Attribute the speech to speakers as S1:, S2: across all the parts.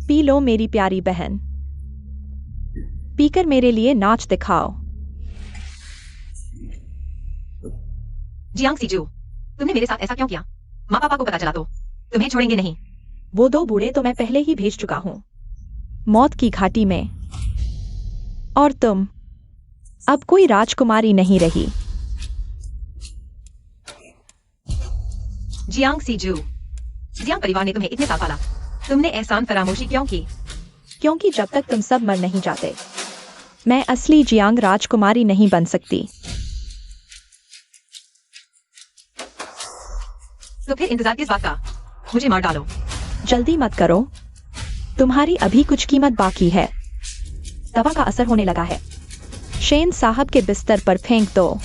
S1: P low मेरी प्यारी बहन, पीकर मेरे लिए नाच दिखाओ।
S2: जियांग सीजू, तुमने मेरे साथ ऐसा क्यों किया? माँ पापा को पता चला तो तुम्हें छोड़ेंगे नहीं।
S1: वो दो बूढ़े तो मैं पहले ही भेज चुका हूँ मौत की घाटी में, और तुम अब कोई राजकुमारी नहीं रही।
S2: जियांग सीजू, जियांग परिवार ने तुम्हें इतने साल पाला, तुमने एहसान फरामोशी क्यों की?
S1: क्योंकि जब तक तुम सब मर नहीं जाते, मैं असली जियांग राजकुमारी नहीं बन सकती।
S2: तो फिर इंतजार किस बात का? मुझे मार डालो।
S1: जल्दी मत करो, तुम्हारी अभी कुछ कीमत बाकी है। दवा का असर होने लगा है, शेन साहब के बिस्तर पर फेंक दो।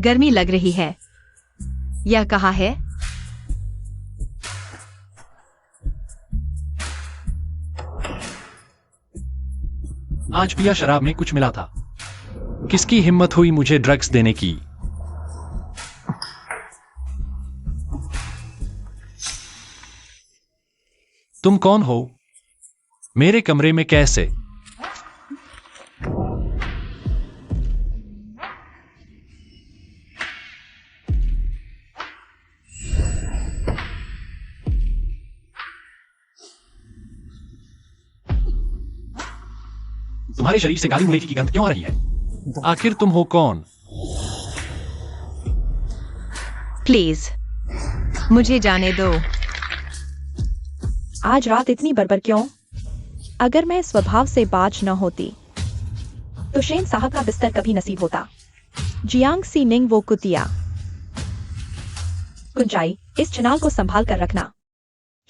S2: गर्मी लग रही है, यह कहा है?
S3: आज पिया शराब में कुछ मिला था। किसकी हिम्मत हुई मुझे ड्रग्स देने की? तुम कौन हो? मेरे कमरे में कैसे? तुम्हारे शरीर से काली मुलेठी की गंध क्यों आ रही है? आखिर तुम हो कौन?
S2: प्लीज मुझे जाने दो।
S1: आज रात इतनी बर्बर क्यों? अगर मैं स्वभाव से बाज न होती तो शेन साहब का बिस्तर कभी नसीब होता। जियांग सी निंग वो कुतिया। कुंचाई, इस चनाल को संभाल कर रखना।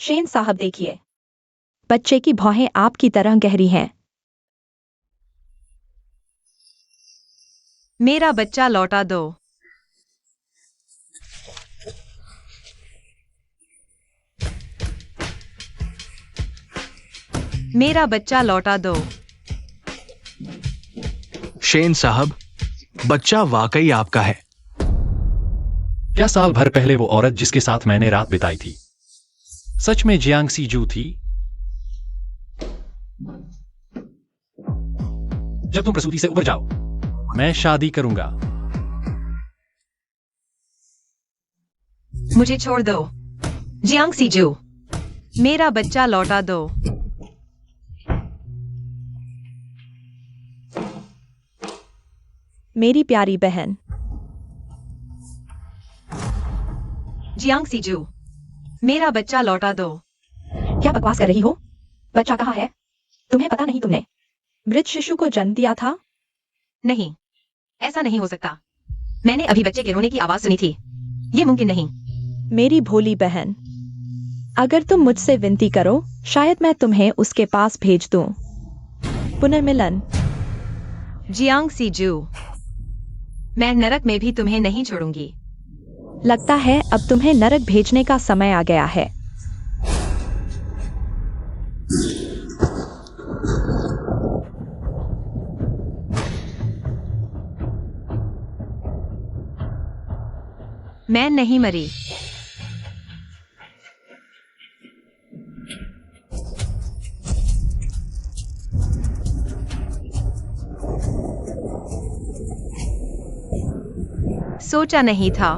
S1: शेन साहब देखिए, बच्चे की भौहें आपकी तरह गहरी हैं।
S2: मेरा बच्चा लौटा दो। मेरा बच्चा लौटा दो।
S4: शेन साहब, बच्चा वाकई आपका है।
S3: क्या साल भर पहले वो औरत जिसके साथ मैंने रात बिताई थी सच में जियांग सीजू थी? जब तुम प्रसूति से उबर जाओ, मैं शादी करूंगा।
S2: मुझे छोड़ दो। जियांग सीजू, मेरा बच्चा लौटा दो।
S1: मेरी प्यारी बहन।
S2: जियांग सीजू, मेरा बच्चा लौटा दो।
S1: क्या बकवास कर रही हो? बच्चा कहाँ है? तुम्हें पता नहीं तुमने मृत शिशु को जन्म दिया था?
S2: नहीं, ऐसा नहीं हो सकता। मैंने अभी बच्चे के रोने की आवाज सुनी थी। ये मुमकिन नहीं।
S1: मेरी भोली बहन, अगर तुम मुझसे विनती करो, शायद मैं तुम्हें उसके पास भेज दूं। पुनर्मिलन।
S2: जियांग सीजू, मैं नरक में भी तुम्हें नहीं छोड़ूंगी।
S1: लगता है अब तुम्हें नरक भेजने का समय आ गया है।
S2: मैं नहीं मरी। सोचा नहीं था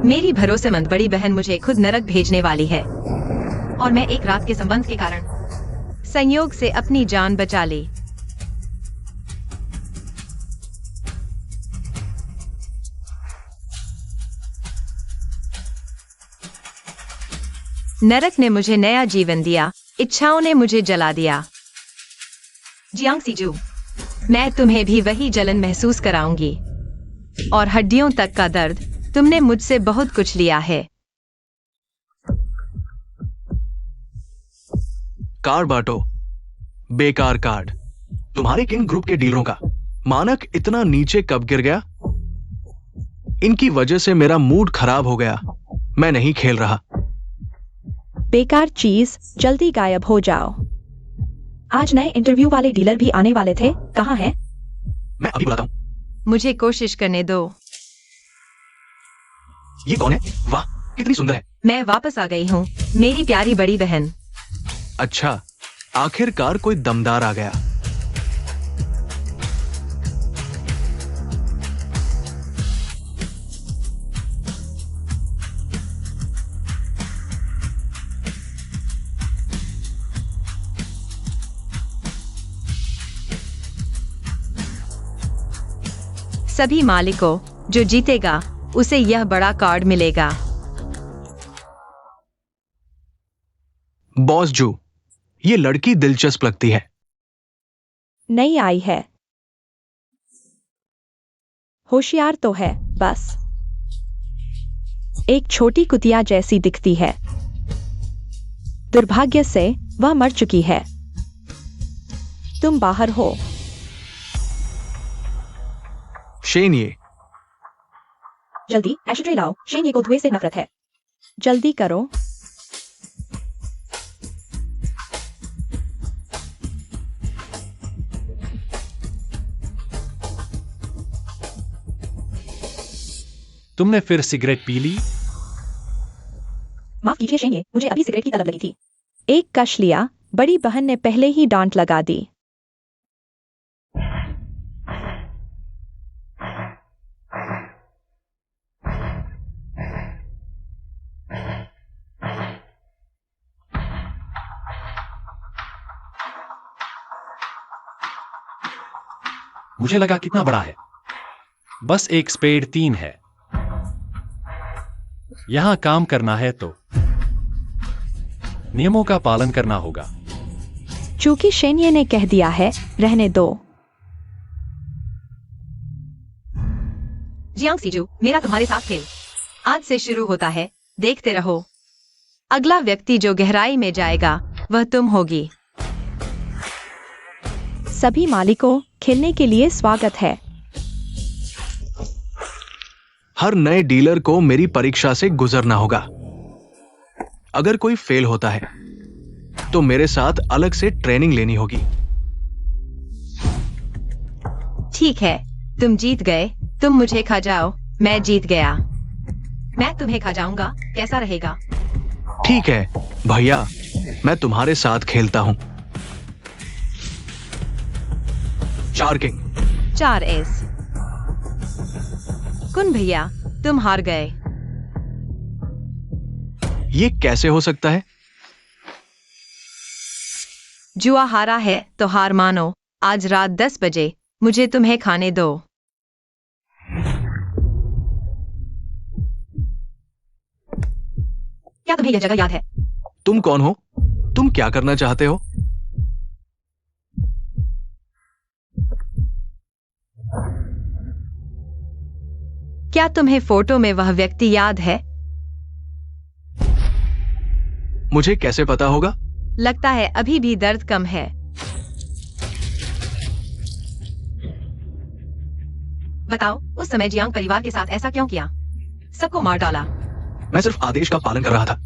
S2: मेरी भरोसेमंद बड़ी बहन मुझे खुद नरक भेजने वाली है, और मैं एक रात के संबंध के कारण संयोग से अपनी जान बचा ली। नरक ने मुझे नया जीवन दिया, इच्छाओं ने मुझे जला दिया। जियांग सीजू, मैं तुम्हें भी वही जलन महसूस कराऊंगी, और हड्डियों तक का दर्द। तुमने मुझसे बहुत कुछ लिया है।
S4: कार्ड बांटो, बेकार कार्ड। तुम्हारे किन ग्रुप के डीलरों का मानक इतना नीचे कब गिर गया? इनकी वजह से मेरा मूड खराब हो गया। मैं नहीं खेल रहा।
S1: बेकार चीज, जल्दी गायब हो जाओ। आज नए इंटरव्यू वाले डीलर भी आने वाले थे, कहाँ हैं?
S4: मैं अभी बुलाता हूं।
S2: मुझे कोशिश करने दो।
S4: ये कौन है? वाह, कितनी सुंदर है।
S2: मैं वापस आ गई हूँ, मेरी प्यारी बड़ी बहन।
S4: अच्छा, आखिरकार कोई दमदार आ गया।
S2: सभी मालिकों, जो जीतेगा उसे यह बड़ा कार्ड मिलेगा।
S4: बॉस जू, ये लड़की दिलचस्प लगती है।
S1: नई आई है, होशियार तो है, बस एक छोटी कुतिया जैसी दिखती है। दुर्भाग्य से वह मर चुकी है। तुम बाहर हो।
S4: शेन, ये
S1: जल्दी एशट्रे लाओ। शेन ये को धुएं से नफरत है। जल्दी करो।
S3: तुमने फिर सिगरेट पी ली?
S1: माफ कीजिए शेन, मुझे अभी सिगरेट की तलब लगी थी। एक कश लिया, बड़ी बहन ने पहले ही डांट लगा दी।
S3: मुझे लगा कितना बड़ा है। बस एक स्पेड 3 है। यहां काम करना है तो नियमों का पालन करना होगा।
S1: चूंकि शेन्ये ने कह दिया है, रहने दो।
S2: जियांग सीजू, मेरा तुम्हारे साथ खेल आज से शुरू होता है। देखते रहो। अगला व्यक्ति जो गहराई में जाएगा वह तुम होगी।
S1: सभी मालिकों, खेलने के लिए स्वागत है।
S4: हर नए डीलर को मेरी परीक्षा से गुजरना होगा। अगर कोई फेल होता है तो मेरे साथ अलग से ट्रेनिंग लेनी होगी।
S2: ठीक है, तुम जीत गए। तुम मुझे खा जाओ, मैं जीत गया। मैं तुम्हें खा जाऊंगा, कैसा रहेगा?
S4: ठीक है भैया, मैं तुम्हारे साथ खेलता हूं। 4 किंग।
S2: 4 एस। कुन भैया, तुम हार गए।
S4: ये कैसे हो सकता है?
S2: जुआ हारा है तो हार मानो। आज रात 10 बजे मुझे तुम्हें खाने दो। क्या तुम्हें यह जगह याद है?
S4: तुम कौन हो? तुम क्या करना चाहते हो?
S2: क्या तुम्हें फोटो में वह व्यक्ति याद है?
S4: मुझे कैसे पता होगा?
S2: लगता है अभी भी दर्द कम है। बताओ, उस समय जियांग परिवार के साथ ऐसा क्यों किया? सबको मार डाला।
S4: मैं सिर्फ आदेश का पालन कर रहा था।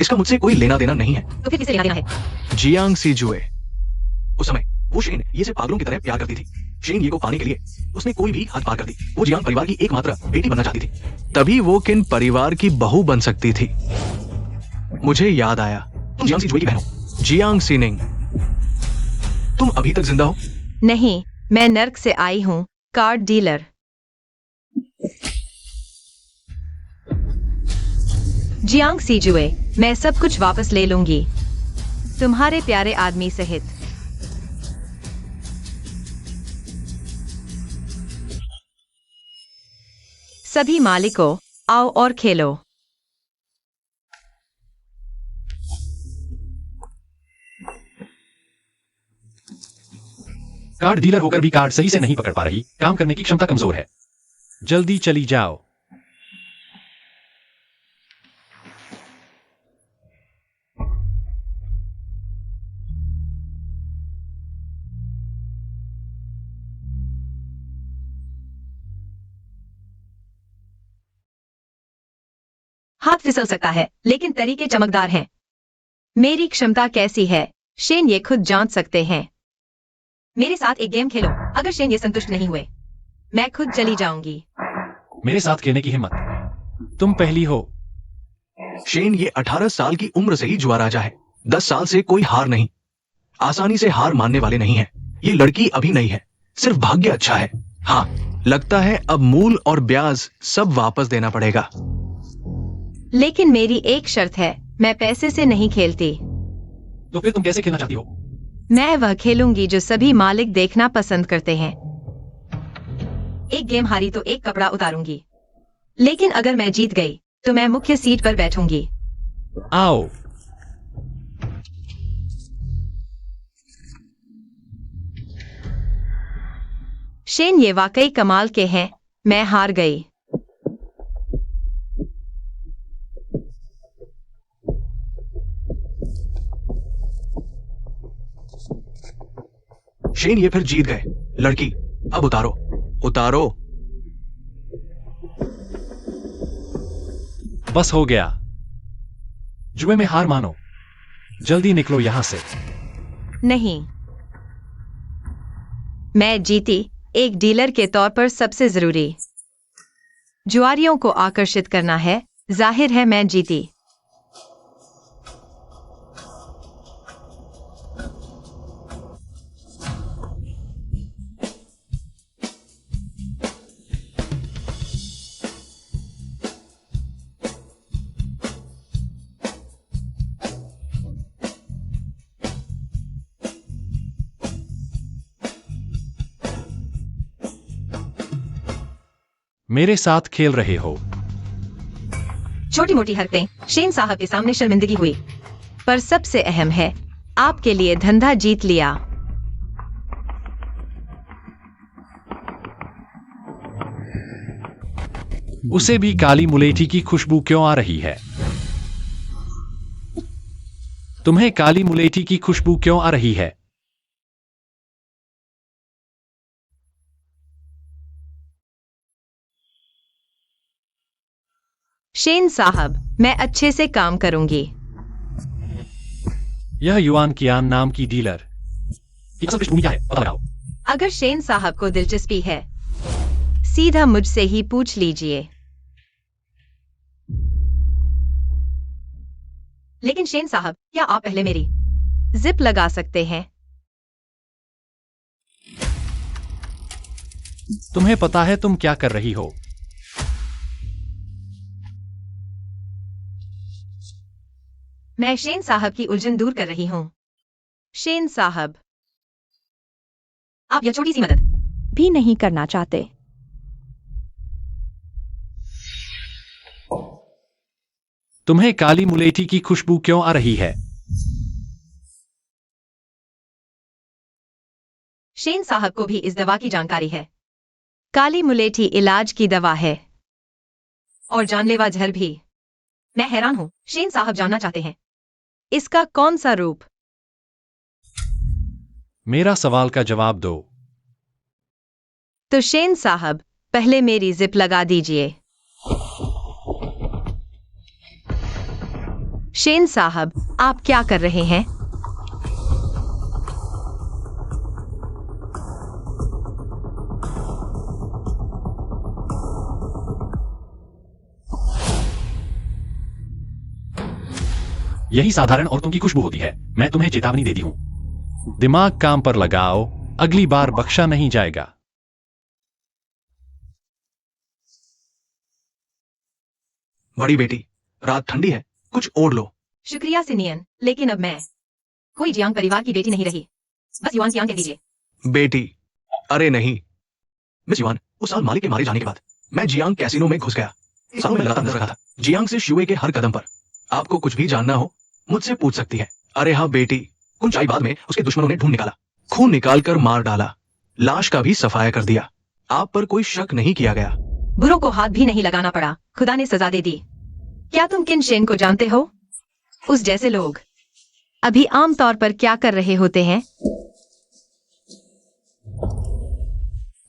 S4: इसका मुझसे कोई लेना देना नहीं है।
S2: तो फिर किसे लेना देना है?
S4: जियांग सीजुए। उस समय वो शेन ये से पागलों की तरह प्यार करती थी। शेन ये को पाने के लिए उसने कोई भी हद पार कर दी। वो जियांग परिवार की एकमात्र बेटी बनना चाहती थी। तभी वो किन परिवार की बहू बन सकती थी। मुझे याद आया, तुम जियांग सीजुए की बहन हो। जियांग सीनिंग, तुम अभी तक जिंदा हो?
S2: नहीं, मैं नर्क से आई हूँ, कार्ड डीलर। जियांग सीजुए, मैं सब कुछ वापस ले लूंगी, तुम्हारे प्यारे आदमी सहित। सभी मालिकों, आओ और खेलो।
S3: कार्ड डीलर होकर भी कार्ड सही से नहीं पकड़ पा रही। काम करने की क्षमता कमजोर है। जल्दी चली जाओ।
S2: हाथ फिसल सकता है, लेकिन तरीके चमकदार हैं। मेरी क्षमता कैसी है, शेन ये खुद जांच सकते हैं। मेरे साथ एक गेम खेलो। अगर शेन ये संतुष्ट नहीं हुए, मैं खुद चली जाऊंगी।
S3: मेरे साथ खेलने की हिम्मत? तुम पहली हो।
S4: शेन, ये 18 साल की उम्र से ही जुआराजा है। 10 साल से कोई हार नहीं। आसानी से हार मानने वाले नहीं है। ये लड़की अभी नहीं है, सिर्फ भाग्य अच्छा है। हाँ, लगता है अब मूल और ब्याज सब वापस देना पड़ेगा।
S2: लेकिन मेरी एक शर्त है, मैं पैसे से नहीं खेलती।
S3: तो फिर तुम कैसे खेलना चाहती हो?
S2: मैं वह खेलूंगी जो सभी मालिक देखना पसंद करते हैं। एक गेम हारी तो एक कपड़ा उतारूंगी, लेकिन अगर मैं जीत गई तो मैं मुख्य सीट पर बैठूंगी।
S3: आओ।
S2: शेन, ये वाकई कमाल के हैं। मैं हार गई।
S4: शेन, ये फिर जीत गए। लड़की, अब उतारो। उतारो।
S3: बस हो गया। जुए में हार मानो। जल्दी निकलो यहां से।
S2: नहीं, मैं जीती। एक डीलर के तौर पर सबसे जरूरी जुआरियों को आकर्षित करना है। जाहिर है मैं जीती।
S3: मेरे साथ खेल रहे हो।
S2: छोटी मोटी हरकतें शेन साहब के सामने शर्मिंदगी हुई, पर सबसे अहम है, आपके लिए धंधा जीत लिया।
S3: उसे भी काली मुलेठी की खुशबू क्यों आ रही है? तुम्हें काली मुलेठी की खुशबू क्यों आ रही है?
S2: शेन साहब, मैं अच्छे से काम करूंगी।
S3: यह युआन कियान नाम की डीलर की असल पृष्ठभूमि क्या है, पता लगाओ।
S2: अगर शेन साहब को दिलचस्पी है, सीधा मुझसे ही पूछ लीजिए। लेकिन शेन साहब, क्या आप पहले मेरी जिप लगा सकते हैं?
S3: तुम्हें पता है तुम क्या कर रही हो?
S2: मैं शेन साहब की उलझन दूर कर रही हूं। शेन साहब, आप यह छोटी सी मदद
S1: भी नहीं करना चाहते।
S3: तुम्हें काली मुलेठी की खुशबू क्यों आ रही है?
S2: शेन साहब को भी इस दवा की जानकारी है। काली मुलेठी इलाज की दवा है, और जानलेवा जहर भी। मैं हैरान हूं, शेन साहब जानना चाहते हैं, इसका कौन सा रूप?
S3: मेरा सवाल का जवाब दो।
S2: तो शेन साहब, पहले मेरी जिप लगा दीजिए। शेन साहब, आप क्या कर रहे हैं?
S3: यही साधारण औरतों की खुशबू होती है। मैं तुम्हें चेतावनी देती हूं, दिमाग काम पर लगाओ, अगली बार बख्शा नहीं जाएगा।
S4: बड़ी बेटी, रात ठंडी है, कुछ ओढ़ लो।
S2: शुक्रिया सिनियन, लेकिन अब मैं कोई जियांग परिवार की बेटी नहीं रही। बस युआन सियांग कह दीजिए।
S4: बेटी, अरे नहीं मिस युआन, उस साल मालिक के मारे जाने के बाद मैं जियांग कैसीनो में घुस गया। सालों में लगातार नजर रखा था जियांग से शुए के हर कदम पर। आपको कुछ भी जानना हो मुझसे पूछ सकती है। अरे हाँ बेटी, कुछ आई बाद में उसके दुश्मनों ने ढूंढ निकाला, खून निकाल कर मार डाला, लाश का भी सफाया कर दिया। आप पर कोई शक नहीं किया गया।
S2: बुरों को हाथ भी नहीं लगाना पड़ा, खुदा ने सजा दे दी। क्या तुम किन शेन को जानते हो? उस जैसे लोग अभी आम तौर पर क्या कर रहे होते हैं?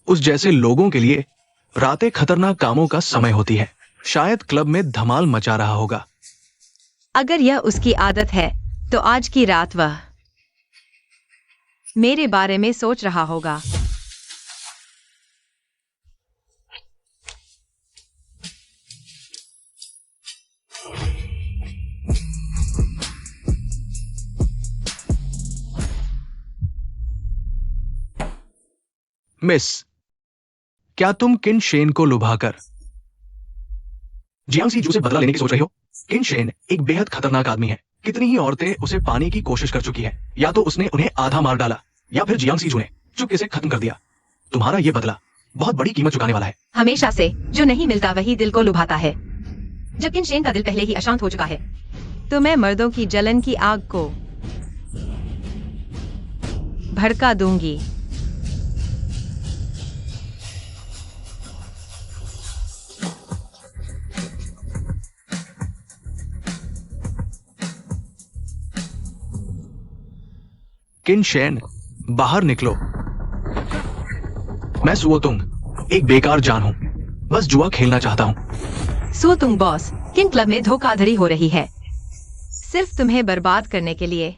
S4: उस जैसे लोगों के लिए रातें खतरनाक कामों का समय होती है। शायद क्लब में धमाल मचा रहा होगा।
S2: अगर यह उसकी आदत है, तो आज की रात वह मेरे बारे में सोच रहा होगा।
S4: मिस, क्या तुम किन शेन को लुभाकर जियांग सी जू से बदला लेने की सोच रही हो? किन शेन एक बेहद खतरनाक आदमी है। कितनी ही औरतें उसे पाने की कोशिश कर चुकी हैं। या तो उसने उन्हें आधा मार डाला या फिर जियांग सी जू ने चुपके से खत्म कर दिया। तुम्हारा यह बदला बहुत बड़ी कीमत चुकाने वाला है।
S2: हमेशा से जो नहीं मिलता वही दिल को लुभाता है। जब किन शेन का दिल पहले ही अशांत हो चुका है तो मैं मर्दों की जलन की आग को भड़का दूंगी।
S4: किन शेन, बाहर निकलो। मैं सुओतुंग, एक बेकार जान हूं। बस जुआ खेलना चाहता हूं।
S2: सो तुम बॉस, किन क्लब में धोखाधड़ी हो रही है सिर्फ तुम्हें बर्बाद करने के लिए।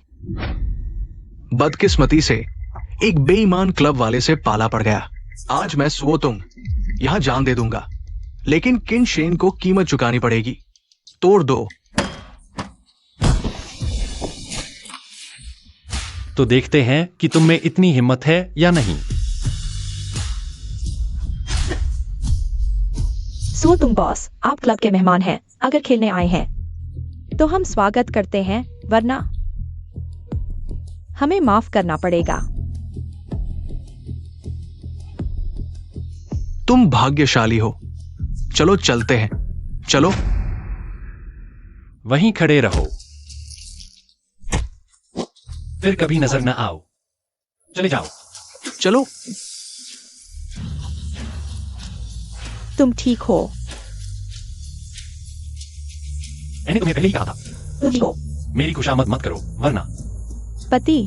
S4: बदकिस्मती से एक बेईमान क्लब वाले से पाला पड़ गया। आज मैं सुओतुंग यहां जान दे दूंगा, लेकिन किन शेन को कीमत चुकानी पड़ेगी। तोड़ दो।
S3: तो देखते हैं कि तुम में इतनी हिम्मत है या नहीं।
S1: सो तुम बॉस, आप क्लब के मेहमान हैं। अगर खेलने आए हैं तो हम स्वागत करते हैं, वरना हमें माफ करना पड़ेगा।
S4: तुम भाग्यशाली हो। चलो चलते हैं। चलो।
S3: वहीं खड़े रहो, फिर कभी नजर न आओ। चले जाओ।
S4: चलो।
S1: तुम ठीक हो?
S3: मैंने तुम्हें पहले ही कहा था,
S1: तुम ठीक हो?
S3: मेरी खुशामद मत करो वरना।
S1: पति,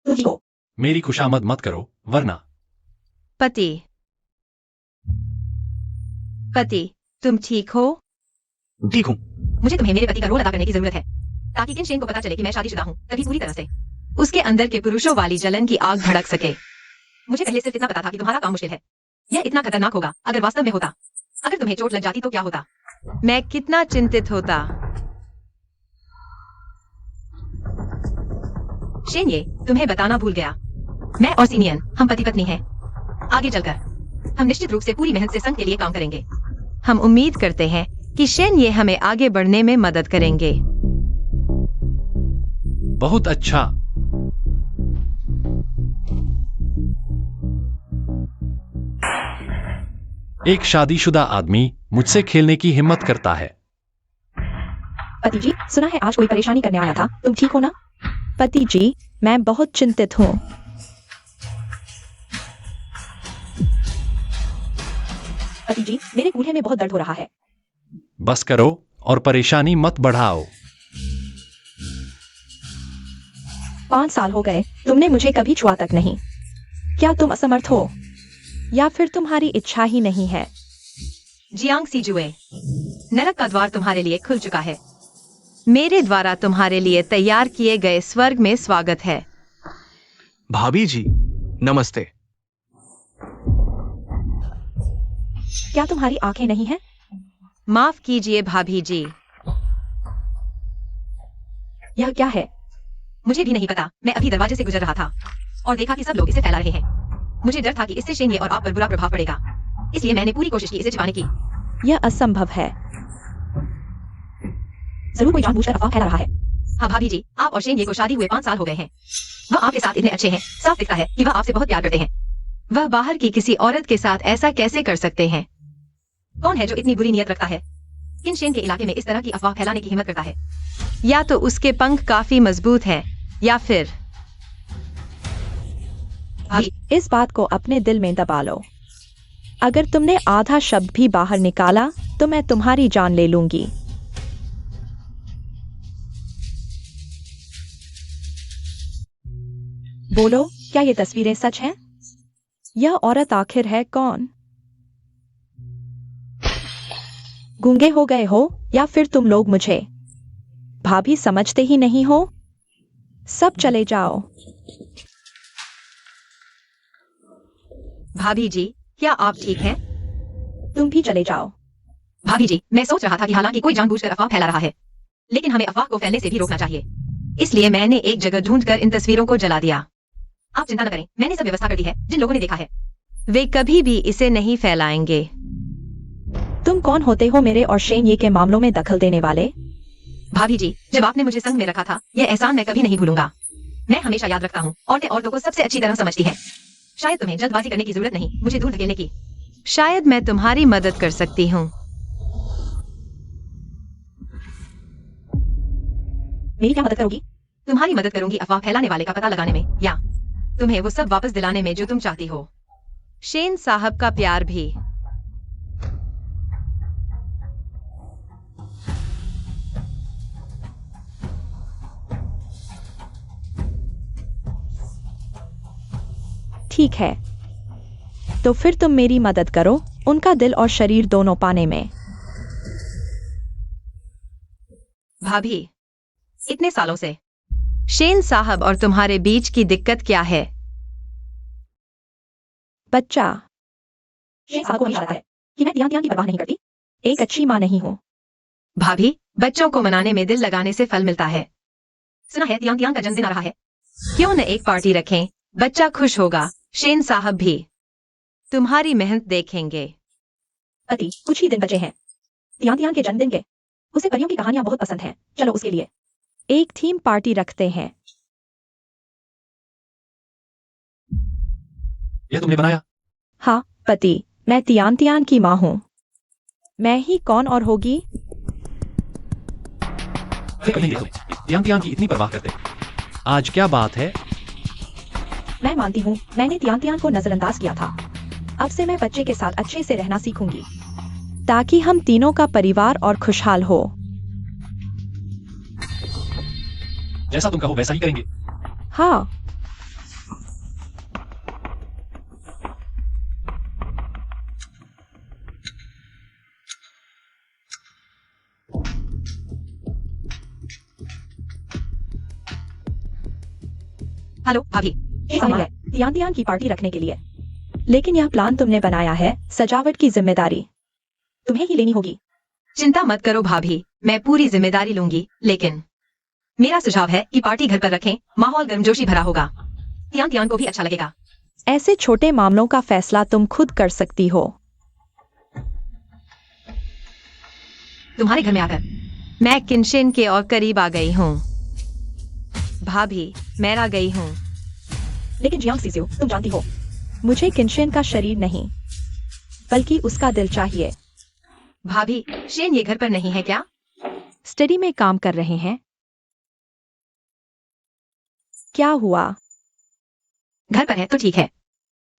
S1: तुम ठीक हो?
S3: मेरी खुशामद मत करो वरना।
S2: पति, पति, तुम ठीक हो?
S4: ठीक हूं।
S2: मुझे तुम्हें मेरे पति का रोल अदा करने की जरूरत है ताकि किन शेन को पता चले कि मैं शादीशुदा हूँ, तभी पूरी तरह से उसके अंदर के पुरुषों वाली जलन की आग भड़क सके। मुझे पहले सिर्फ इतना पता था कि तुम्हारा काम मुश्किल है। यह इतना खतरनाक होगा अगर वास्तव में होता। अगर तुम्हें चोट लग जाती तो क्या होता? मैं कितना चिंतित होता। शेन, ये तुम्हें बताना भूल गया, मैं और सीनियन हम पति पत्नी हैं। आगे चलकर हम निश्चित रूप से पूरी मेहनत से संघ के लिए काम करेंगे। हम उम्मीद करते हैं कि शेन ये हमें आगे बढ़ने में मदद करेंगे।
S3: बहुत अच्छा। एक शादीशुदा आदमी मुझसे खेलने की हिम्मत करता है।
S1: पति जी, सुना है आज कोई परेशानी करने आया था। तुम ठीक हो ना? पति जी, मैं बहुत चिंतित हूँ। पति जी, मेरे कूल्हे में बहुत दर्द हो रहा है।
S3: बस करो और परेशानी मत बढ़ाओ।
S1: 5 साल हो गए, तुमने मुझे कभी छुआ तक नहीं। क्या तुम असमर्थ हो या फिर तुम्हारी इच्छा ही नहीं है?
S2: जियांग सी जुए, नरक का द्वार तुम्हारे लिए खुल चुका है। मेरे द्वारा तुम्हारे लिए तैयार किए गए स्वर्ग में स्वागत है।
S4: भाभी जी, नमस्ते।
S1: क्या तुम्हारी आंखें नहीं हैं?
S2: माफ कीजिए भाभी जी।
S1: यह क्या है?
S2: मुझे भी नहीं पता। मैं अभी दरवाजे से गुजर रहा था और देखा कि सब लोग इसे फैला रहे हैं। मुझे डर था कि इससे शेन और आप पर बुरा प्रभाव पड़ेगा, इसलिए मैंने पूरी कोशिश की इसे छिपाने की।
S1: यह असंभव है। जरूर कोई जानबूझकर अफवाह फैला रहा है।
S2: हाँ भाभी जी, आप और शेन ये को शादी हुए 5 साल हो गए हैं। वह आपके साथ इतने अच्छे हैं, साफ दिखता है कि वह आपसे बहुत प्यार करते हैं। वह बाहर की किसी औरत के साथ ऐसा कैसे कर सकते हैं? कौन है जो इतनी बुरी नीयत रखता है? किन शेन के इलाके में इस तरह की अफवाह फैलाने की हिम्मत करता है? या तो उसके पंख काफी मजबूत हैं, या फिर
S1: इस बात को अपने दिल में दबा लो। अगर तुमने आधा शब्द भी बाहर निकाला तो मैं तुम्हारी जान ले लूंगी। बोलो, क्या ये तस्वीरें सच हैं? यह औरत आखिर है कौन? गूंगे हो गए हो या फिर तुम लोग मुझे भाभी समझते ही नहीं हो? सब चले जाओ।
S2: भाभी जी, क्या आप ठीक हैं?
S1: तुम भी चले जाओ।
S2: भाभी जी, मैं सोच रहा था कि हालांकि कोई जानबूझकर अफवाह फैला रहा है, लेकिन हमें अफवाह को फैलने से भी रोकना चाहिए। इसलिए मैंने एक जगह ढूंढकर इन तस्वीरों को जला दिया। आप चिंता न करें, मैंने सब व्यवस्था कर दी है। जिन लोगों ने देखा है वे कभी भी इसे नहीं फैलाएंगे।
S1: तुम कौन होते हो मेरे और शेन ये के मामलों में दखल देने वाले?
S2: भाभी जी, जब आपने मुझे संग में रखा था, यह एहसान मैं कभी नहीं भूलूंगा। मैं हमेशा याद रखता हूँ, औरतें औरतों को सबसे अच्छी तरह समझती है। शायद तुम्हें जल्दबाजी करने की जरूरत नहीं, मुझे दूर धकेलने की। शायद मैं तुम्हारी मदद कर सकती हूँ।
S1: मेरी क्या मदद करोगी?
S2: तुम्हारी मदद करूंगी अफवाह फैलाने वाले का पता लगाने में, या तुम्हें वो सब वापस दिलाने में जो तुम चाहती हो। शेन साहब का प्यार भी।
S1: ठीक है, तो फिर तुम मेरी मदद करो उनका दिल और शरीर दोनों पाने में।
S2: भाभी, इतने सालों से शेन साहब और तुम्हारे बीच की दिक्कत क्या है?
S1: बच्चा। शेन साहब को हमेशा लगता है कि मैं तियान तियान की परवाह नहीं करती, एक अच्छी माँ नहीं हूँ।
S2: भाभी, बच्चों को मनाने में दिल लगाने से फल मिलता है। सुना है तियान तियान का जन्मदिन आ रहा है, क्यों न एक पार्टी रखें? बच्चा खुश होगा, शेन साहब भी तुम्हारी मेहनत देखेंगे।
S1: पति, कुछ ही दिन बचे हैं तियान तियान के जन्मदिन के। उसे परियों की कहानियां बहुत पसंद हैं। चलो उसके लिए एक थीम पार्टी रखते हैं।
S3: यह तुमने बनाया?
S1: हाँ पति, मैं तियान तियान की माँ हूँ। मैं ही कौन और होगी?
S3: अरे कभी नहीं देखो, तियान तियान की इतनी परवाह करते। आज क्या बात है?
S1: मैं मानती हूँ मैंने तियान तियान को नजरअंदाज किया था। अब से मैं बच्चे के साथ अच्छे से रहना सीखूंगी, ताकि हम तीनों का परिवार और खुशहाल हो।
S3: जैसा तुम कहो वैसा ही करेंगे।
S1: हाँ।
S2: हेलो भाभी,
S1: समय है तियान तियान की पार्टी रखने के लिए, लेकिन यह प्लान तुमने बनाया है, सजावट की जिम्मेदारी तुम्हें ही लेनी होगी।
S2: चिंता मत करो भाभी, मैं पूरी जिम्मेदारी लूंगी, लेकिन मेरा सुझाव है कि पार्टी घर पर रखें, माहौल गर्मजोशी भरा होगा। तियान तियान को भी अच्छा लगेगा।
S1: ऐसे छोटे मामलों का फैसला तुम खुद कर सकती हो।
S2: तुम्हारे घर में आकर मैं किनशेन के और करीब आ गई हूँ। भाभी, मैं आ गई हूँ।
S1: लेकिन जियांग सीजियो, तुम जानती हो मुझे किनशेन का शरीर नहीं, बल्कि उसका दिल चाहिए।
S2: भाभी, शेन ये घर पर नहीं है क्या?
S1: स्टडी में काम कर रहे हैं। क्या हुआ?
S2: घर पर है तो ठीक है।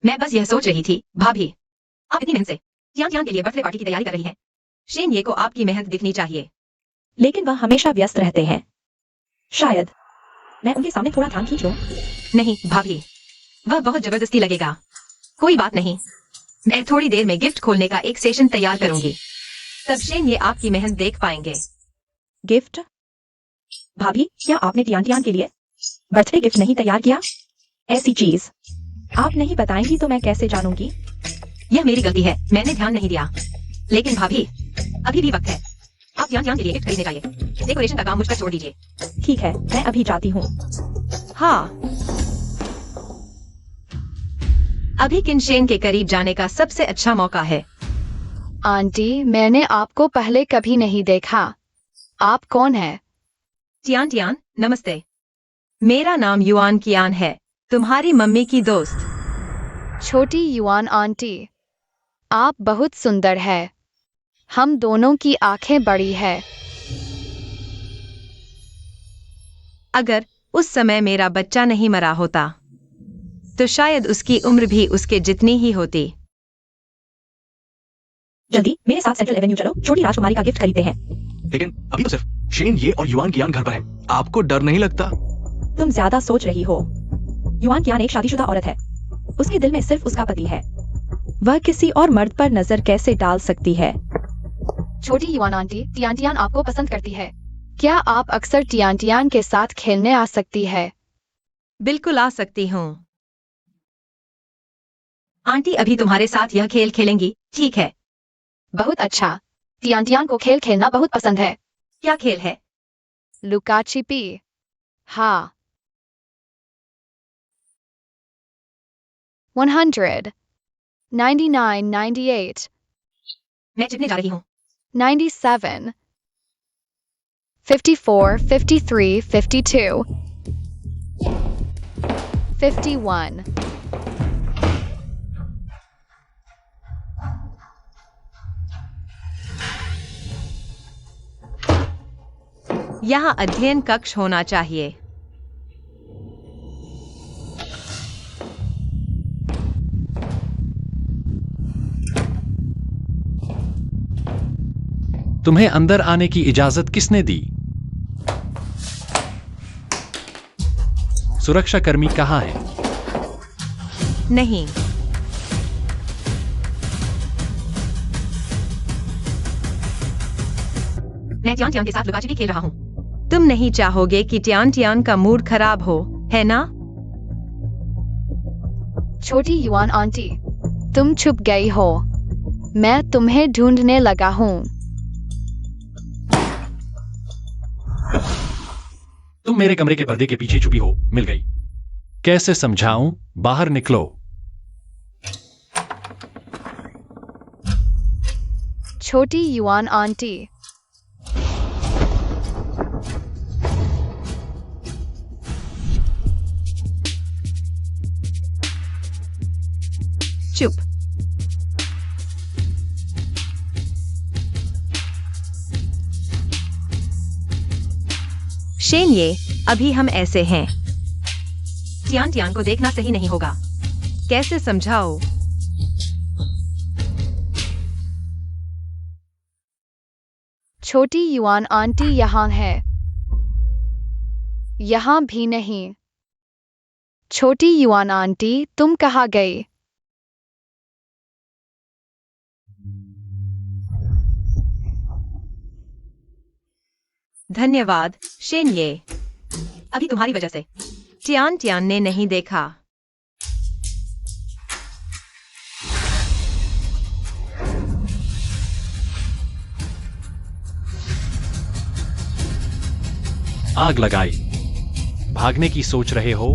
S2: मैं बस यह सोच रही थी, भाभी, आप इतनी मेहनत से तियान तियान के लिए बर्थडे पार्टी की तैयारी कर रही हैं। शेन ये को आपकी मेहनत दिखनी चाहिए।
S1: लेकिन वह हमेशा व्यस्त रहते हैं। शायद मैं उनके सामने थोड़ा ध्यान खींच लूं।
S2: नहीं भाभी, वह बहुत जबरदस्ती लगेगा। कोई बात नहीं, मैं थोड़ी देर में गिफ्ट खोलने का एक सेशन तैयार करूंगी, तब शेन ये आपकी मेहनत देख पाएंगे।
S1: गिफ्ट? भाभी, क्या आपने तियान तियान के लिए बर्थडे गिफ्ट नहीं तैयार किया? ऐसी चीज आप नहीं बताएंगी तो मैं कैसे जानूंगी?
S2: यह मेरी गलती है, मैंने ध्यान नहीं दिया। लेकिन भाभी, अभी भी वक्त है। आप तियान तियान के लिए गिफ्ट खरीदने जाइए। डेकोरेशन का काम मुझ पर छोड़ दीजिए।
S1: ठीक है, मैं अभी जाती हूँ।
S2: हाँ, अभी किनशेन के करीब जाने का सबसे अच्छा मौका है।
S5: आंटी, मैंने आपको पहले कभी नहीं देखा। आप कौन है?
S2: तियान तियान, नमस्ते। मेरा नाम युआन कियान है, तुम्हारी मम्मी की दोस्त।
S5: छोटी युआन आंटी, आप बहुत सुंदर है। हम दोनों की आंखें बड़ी है।
S2: अगर उस समय मेरा बच्चा नहीं मरा होता, तो शायद उसकी उम्र भी उसके जितनी ही होती।
S1: जल्दी मेरे साथ सेंट्रल एवेन्यू चलो, छोटी राजकुमारी का गिफ्ट खरीदते हैं।
S4: लेकिन अभी तो सिर्फ शेन ये और युआन कियान घर पर है। आपको डर नहीं लगता?
S1: तुम ज्यादा सोच रही हो। युआन कियान एक शादीशुदा औरत है। उसके दिल में सिर्फ उसका पति है। वह किसी और मर्द पर नजर कैसे डाल सकती है?
S5: छोटी युआन आंटी, तियान तियान आपको पसंद करती है। क्या आप अक्सर तियान तियान के साथ खेलने आ सकती है?
S2: बिल्कुल आ सकती हूँ। आंटी अभी तुम्हारे साथ यह खेल खेलेंगी, ठीक है?
S5: बहुत अच्छा। तियान तियान को खेल खेलना बहुत पसंद है।
S2: क्या खेल है?
S5: लुका छिपी। हाँ। 100, 99, 98,
S2: मैं चिपने जा रही हूँ।
S5: 97, 54, 53, 52, 51,
S2: यहाँ अध्ययन कक्ष होना चाहिए।
S3: तुम्हें अंदर आने की इजाजत किसने दी? सुरक्षाकर्मी कहाँ है?
S2: नहीं। मैं टियान टियान के साथ लुकाछुपी खेल रहा हूँ। तुम नहीं चाहोगे कि टियान टियान का मूड खराब हो, है ना?
S5: छोटी युआन आंटी, तुम छुप गई हो। मैं तुम्हें ढूंढने लगा हूँ।
S3: तुम मेरे कमरे के पर्दे के पीछे छुपी हो, मिल गई। कैसे समझाऊं? बाहर निकलो।
S5: छोटी युआन आंटी,
S2: चुप। शेन, ये अभी हम ऐसे हैं। टियान टियान को देखना सही नहीं होगा। कैसे समझाओ?
S5: छोटी युआन आंटी यहाँ है। यहाँ भी नहीं। छोटी युआन आंटी, तुम कहाँ गई?
S2: धन्यवाद शेन, ये अभी तुम्हारी वजह से। टियान टियान ने नहीं देखा।
S3: आग लगाई। भागने की सोच रहे हो?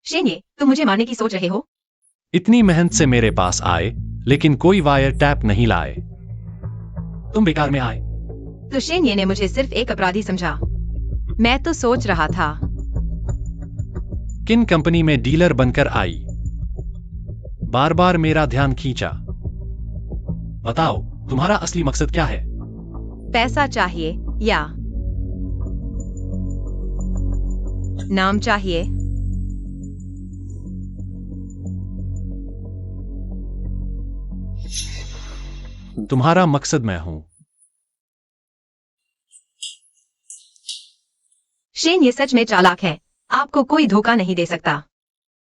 S2: शेन, ये तुम मुझे मारने की सोच रहे हो?
S3: इतनी मेहनत से मेरे पास आए, लेकिन कोई वायर टैप नहीं लाए। तुम बेकार में आए।
S2: तो शेन, ये ने मुझे सिर्फ एक अपराधी समझा। मैं तो सोच रहा था।
S3: किन कंपनी में डीलर बनकर आई? बार बार मेरा ध्यान खींचा। बताओ, तुम्हारा असली मकसद क्या है?
S2: पैसा चाहिए या नाम चाहिए?
S3: तुम्हारा मकसद मैं हूं।
S2: शेन, ये सच में चालाक है। आपको कोई धोखा नहीं दे सकता।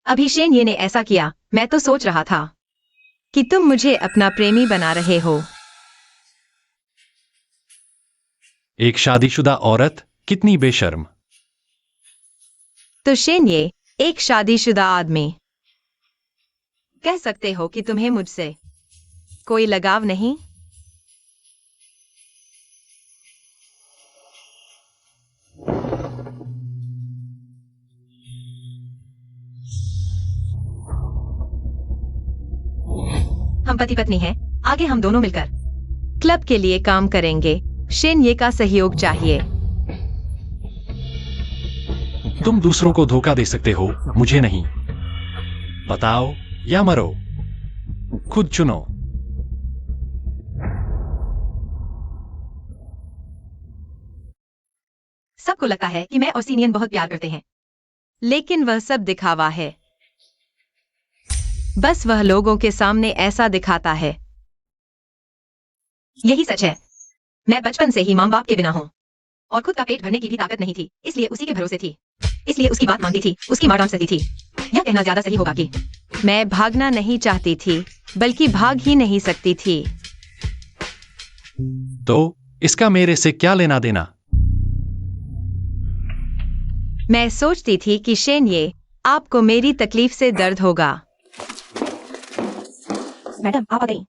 S2: अभी शेन ये ने ऐसा किया। मैं तो सोच रहा था कि तुम मुझे अपना प्रेमी बना रहे हो।
S3: एक शादीशुदा औरत, कितनी बेशर्म।
S2: तो शेन, ये एक शादीशुदा आदमी। कह सकते हो कि तुम्हें मुझसे कोई लगाव नहीं? हम पति पत्नी हैं। आगे हम दोनों मिलकर क्लब के लिए काम करेंगे। शेन, ये का सहयोग चाहिए।
S3: तुम दूसरों को धोखा दे सकते हो, मुझे नहीं। बताओ या मरो, खुद चुनो।
S2: सबको लगता है कि मैं और सीनियन बहुत प्यार करते हैं, लेकिन वह सब दिखावा है। बस वह लोगों के सामने ऐसा दिखाता है। यही सच है। मैं बचपन से ही माँ बाप के बिना हूँ और खुद का पेट भरने की भी ताकत नहीं थी, इसलिए उसी के भरोसे थी। इसलिए उसकी बात मानती थी, उसकी मार डांट सकती थी। यह कहना ज्यादा सही होगा कि मैं भागना नहीं चाहती थी, बल्कि भाग ही नहीं सकती थी।
S3: तो इसका मेरे से क्या लेना देना?
S2: मैं सोचती थी कि शेन, ये आपको मेरी तकलीफ से दर्द होगा।
S1: मैडम, आप आ गई।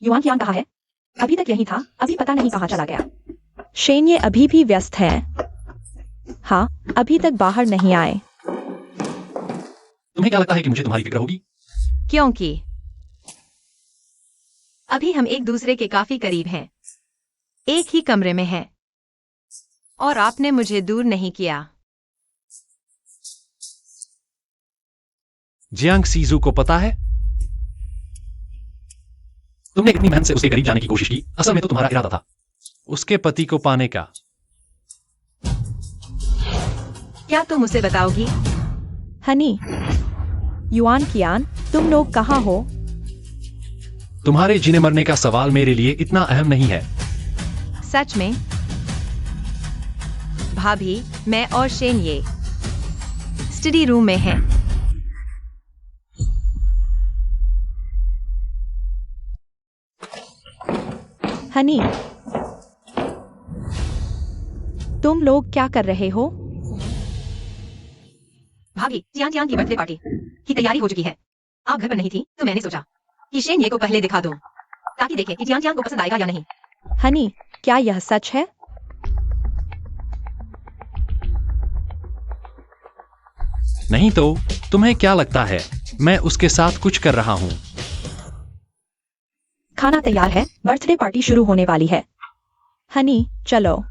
S1: युआन कियान कहाँ है? अभी तक यही था, अभी पता नहीं कहाँ चला गया। शेन, ये अभी भी व्यस्त है। हाँ, अभी तक बाहर नहीं आए।
S3: तुम्हें क्या लगता है कि मुझे तुम्हारी फिक्र होगी?
S2: क्योंकि अभी हम एक दूसरे के काफी करीब हैं, एक ही कमरे में हैं, और आपने मुझे दूर नहीं किया।
S3: जियांग सीजू को पता है? तुमने इतनी मेहनत से उसके करीब जाने की कोशिश की, असल में तो तुम्हारा इरादा था उसके पति को पाने का।
S2: क्या तुम उसे बताओगी?
S1: हनी, युआन कियान, तुम लोग कहाँ हो?
S3: तुम्हारे जीने मरने का सवाल मेरे लिए इतना अहम नहीं है।
S2: सच में? भाभी, मैं और शेन ये स्टडी रूम में हैं।
S1: हनी, तुम लोग क्या कर रहे हो?
S2: भाभी, जियांग की बर्थडे पार्टी की तैयारी हो चुकी है। आप घर पर नहीं थी तो मैंने सोचा कि शेन ये को पहले दिखा दूं, ताकि देखें कि जियांग को पसंद आएगा या नहीं।
S1: हनी, क्या यह सच है?
S3: नहीं तो तुम्हें क्या लगता है मैं उसके साथ कुछ कर रहा हूं?
S1: खाना तैयार है, बर्थडे पार्टी शुरू होने वाली है। हनी, चलो।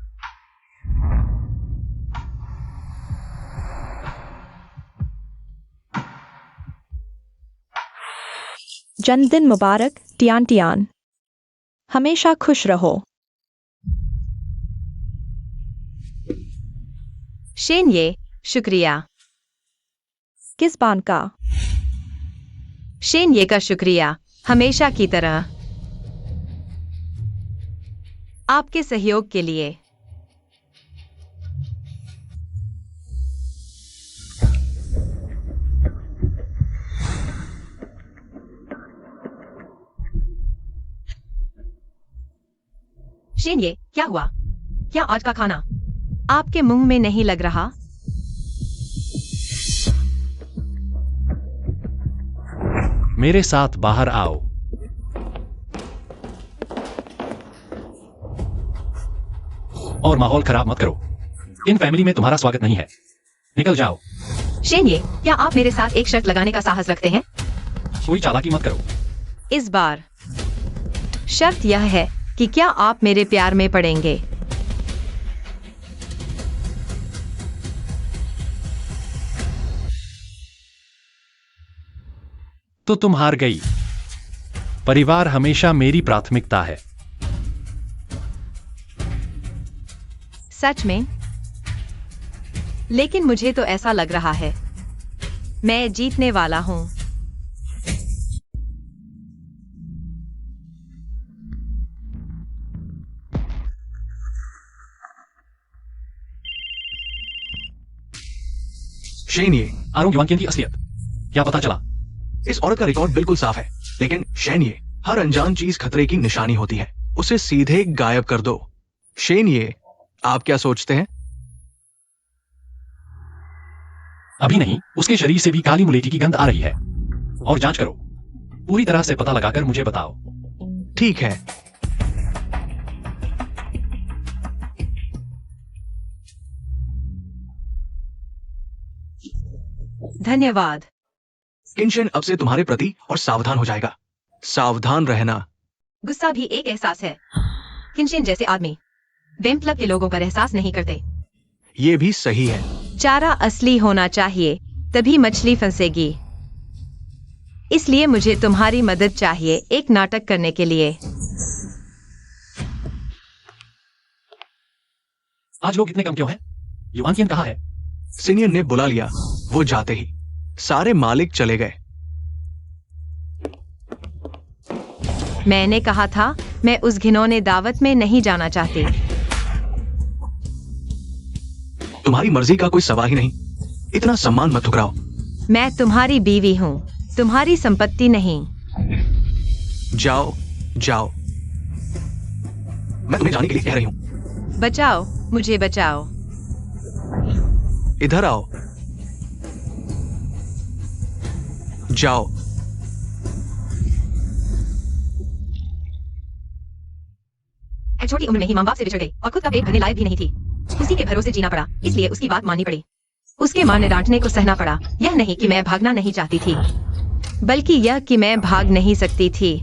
S1: जन्मदिन मुबारक टियान टियान। हमेशा खुश रहो।
S2: शेन ये, शुक्रिया।
S1: किस बात का?
S2: शेन ये का शुक्रिया, हमेशा की तरह। आपके सहयोग के लिए। शेन ये, क्या हुआ? क्या आज का खाना आपके मुंह में नहीं लग रहा?
S3: मेरे साथ बाहर आओ। और माहौल खराब मत करो। इन फैमिली में तुम्हारा स्वागत नहीं है। निकल जाओ।
S2: शेन ये, क्या आप मेरे साथ एक शर्त लगाने का साहस रखते हैं?
S3: कोई चालाकी मत करो।
S2: इस बार शर्त यह है कि क्या आप मेरे प्यार में पड़ेंगे?
S3: तो तुम हार गई। परिवार हमेशा मेरी प्राथमिकता है।
S2: सच में? लेकिन मुझे तो ऐसा लग रहा है मैं जीतने वाला हूं।
S4: शेन ये,
S3: आरोंग युवान की असलियत क्या पता चला?
S4: इस औरत का रिकॉर्ड बिल्कुल साफ है, लेकिन शेन ये, हर अनजान चीज खतरे की निशानी होती है। उसे सीधे गायब कर दो। शेन ये, आप क्या सोचते हैं?
S3: अभी नहीं, उसके शरीर से भी काली मुलेठी की गंध आ रही है। और जांच करो, पूरी तरह से पता लगाकर मुझे बताओ।
S4: ठीक है।
S2: धन्यवाद।
S4: किनशेन अब से तुम्हारे प्रति और सावधान हो जाएगा। सावधान रहना।
S2: गुस्सा भी एक एहसास है। किनशेन जैसे आदमी वेम्पलग के लोगों पर एहसास नहीं करते।
S4: ये भी सही है।
S2: चारा असली होना चाहिए, तभी मछली फंसेगी। इसलिए मुझे तुम्हारी मदद चाहिए एक नाटक करने के लिए।
S3: आज लोग इतने कम क्यों हैं? युवान कहाँ है?
S4: सीनियर ने बुला लिया। वो जाते ही सारे मालिक चले गए।
S2: मैंने कहा था मैं उस घिनौने दावत में नहीं जाना चाहती।
S4: तुम्हारी मर्जी का कोई सवाल ही नहीं। इतना सम्मान मत ठुकराओ।
S2: मैं तुम्हारी बीवी हूँ, तुम्हारी संपत्ति नहीं।
S4: जाओ जाओ, मैं तुम्हें जाने के लिए कह रही हूँ।
S2: बचाओ, मुझे बचाओ।
S4: इधर आओ। जाओ।
S2: छोटी उम्र में ही माँ बाप से बिछड़ गई और खुद का पेट भरने लायक भी नहीं थी। उसी के भरोसे जीना पड़ा, इसलिए उसकी बात माननी पड़ी। उसके माँ ने डांटने को सहना पड़ा। यह नहीं कि मैं भागना नहीं चाहती थी, बल्कि यह कि मैं भाग नहीं सकती थी।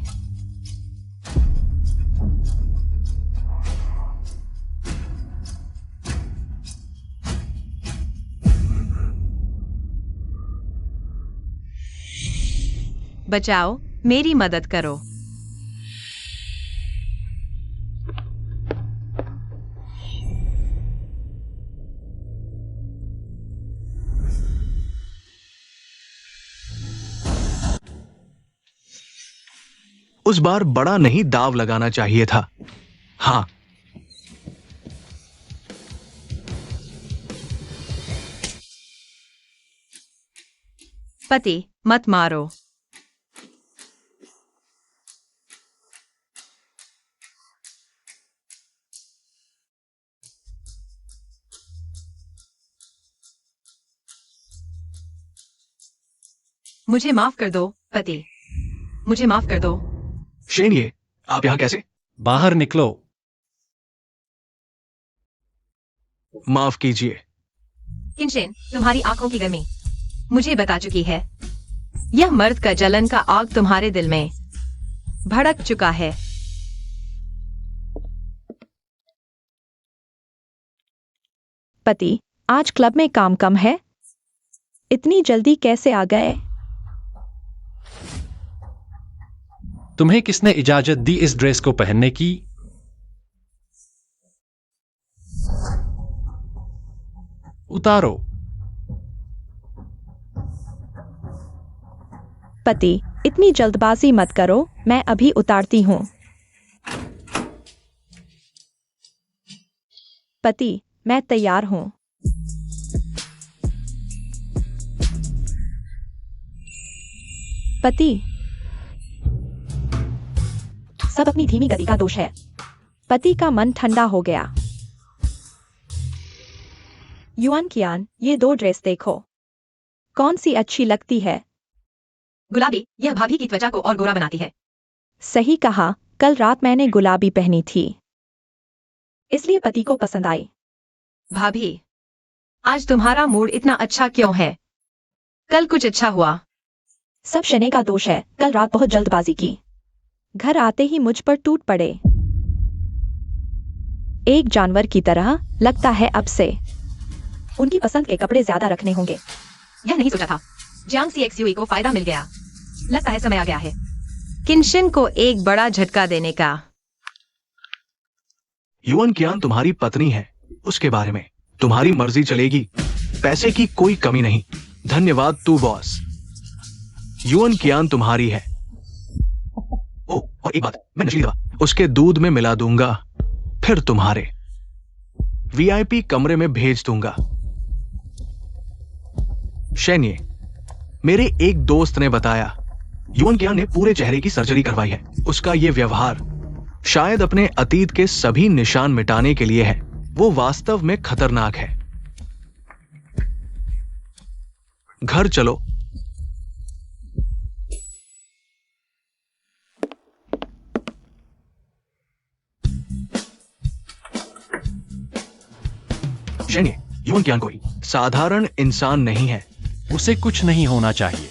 S2: बचाओ, मेरी मदद करो।
S4: उस बार बड़ा नहीं दाव लगाना चाहिए था। हाँ,
S2: पति, मत मारो। मुझे माफ कर दो, पति। मुझे माफ कर दो।
S4: शेन, ये आप यहां कैसे?
S3: बाहर निकलो।
S4: माफ कीजिए।
S2: किनशेन, तुम्हारी आंखों की गर्मी मुझे बता चुकी है। यह मर्द का जलन का आग तुम्हारे दिल में भड़क चुका है।
S1: पति, आज क्लब में काम कम है। इतनी जल्दी कैसे आ गए?
S3: तुम्हें किसने इजाजत दी इस ड्रेस को पहनने की? उतारो।
S1: पति, इतनी जल्दबाजी मत करो, मैं अभी उतारती हूँ। पति, मैं तैयार हूँ। पति, सब अपनी धीमी गति का दोष है। पति का मन ठंडा हो गया। युआन कियान, ये दो ड्रेस देखो, कौन सी अच्छी लगती है?
S2: गुलाबी, यह भाभी की त्वचा को और गोरा बनाती है।
S1: सही कहा, कल रात मैंने गुलाबी पहनी थी, इसलिए पति को पसंद आई।
S2: भाभी, आज तुम्हारा मूड इतना अच्छा क्यों है? कल कुछ अच्छा हुआ?
S1: सब शनि का दोष है, कल रात बहुत जल्दबाजी की, घर आते ही मुझ पर टूट पड़े। एक जानवर की तरह लगता है अब से। उनकी पसंद के कपड़े ज्यादा रखने होंगे।
S2: यह नहीं सोचा था। जियांग सीएक्सयूई को फायदा मिल गया। लगता है समय आ गया है किनशिन को एक बड़ा झटका देने का।
S4: युआन कियान तुम्हारी पत्नी है, उसके बारे में तुम्हारी मर्जी चलेगी, पैसे की कोई कमी नहीं। धन्यवाद तू बॉस। युआन कियान तुम्हारी है। ओ, और एक बात, मैं नशीली दवा उसके दूध में मिला दूंगा, फिर तुम्हारे वीआईपी कमरे में भेज दूंगा। शेन्ये, मेरे एक दोस्त ने बताया युआन कियान ने पूरे चेहरे की सर्जरी करवाई है। उसका यह व्यवहार शायद अपने अतीत के सभी निशान मिटाने के लिए है। वो वास्तव में खतरनाक है। घर चलो। शेन्ये, युआन कियान कोई साधारण इंसान नहीं है।
S3: उसे कुछ नहीं होना चाहिए।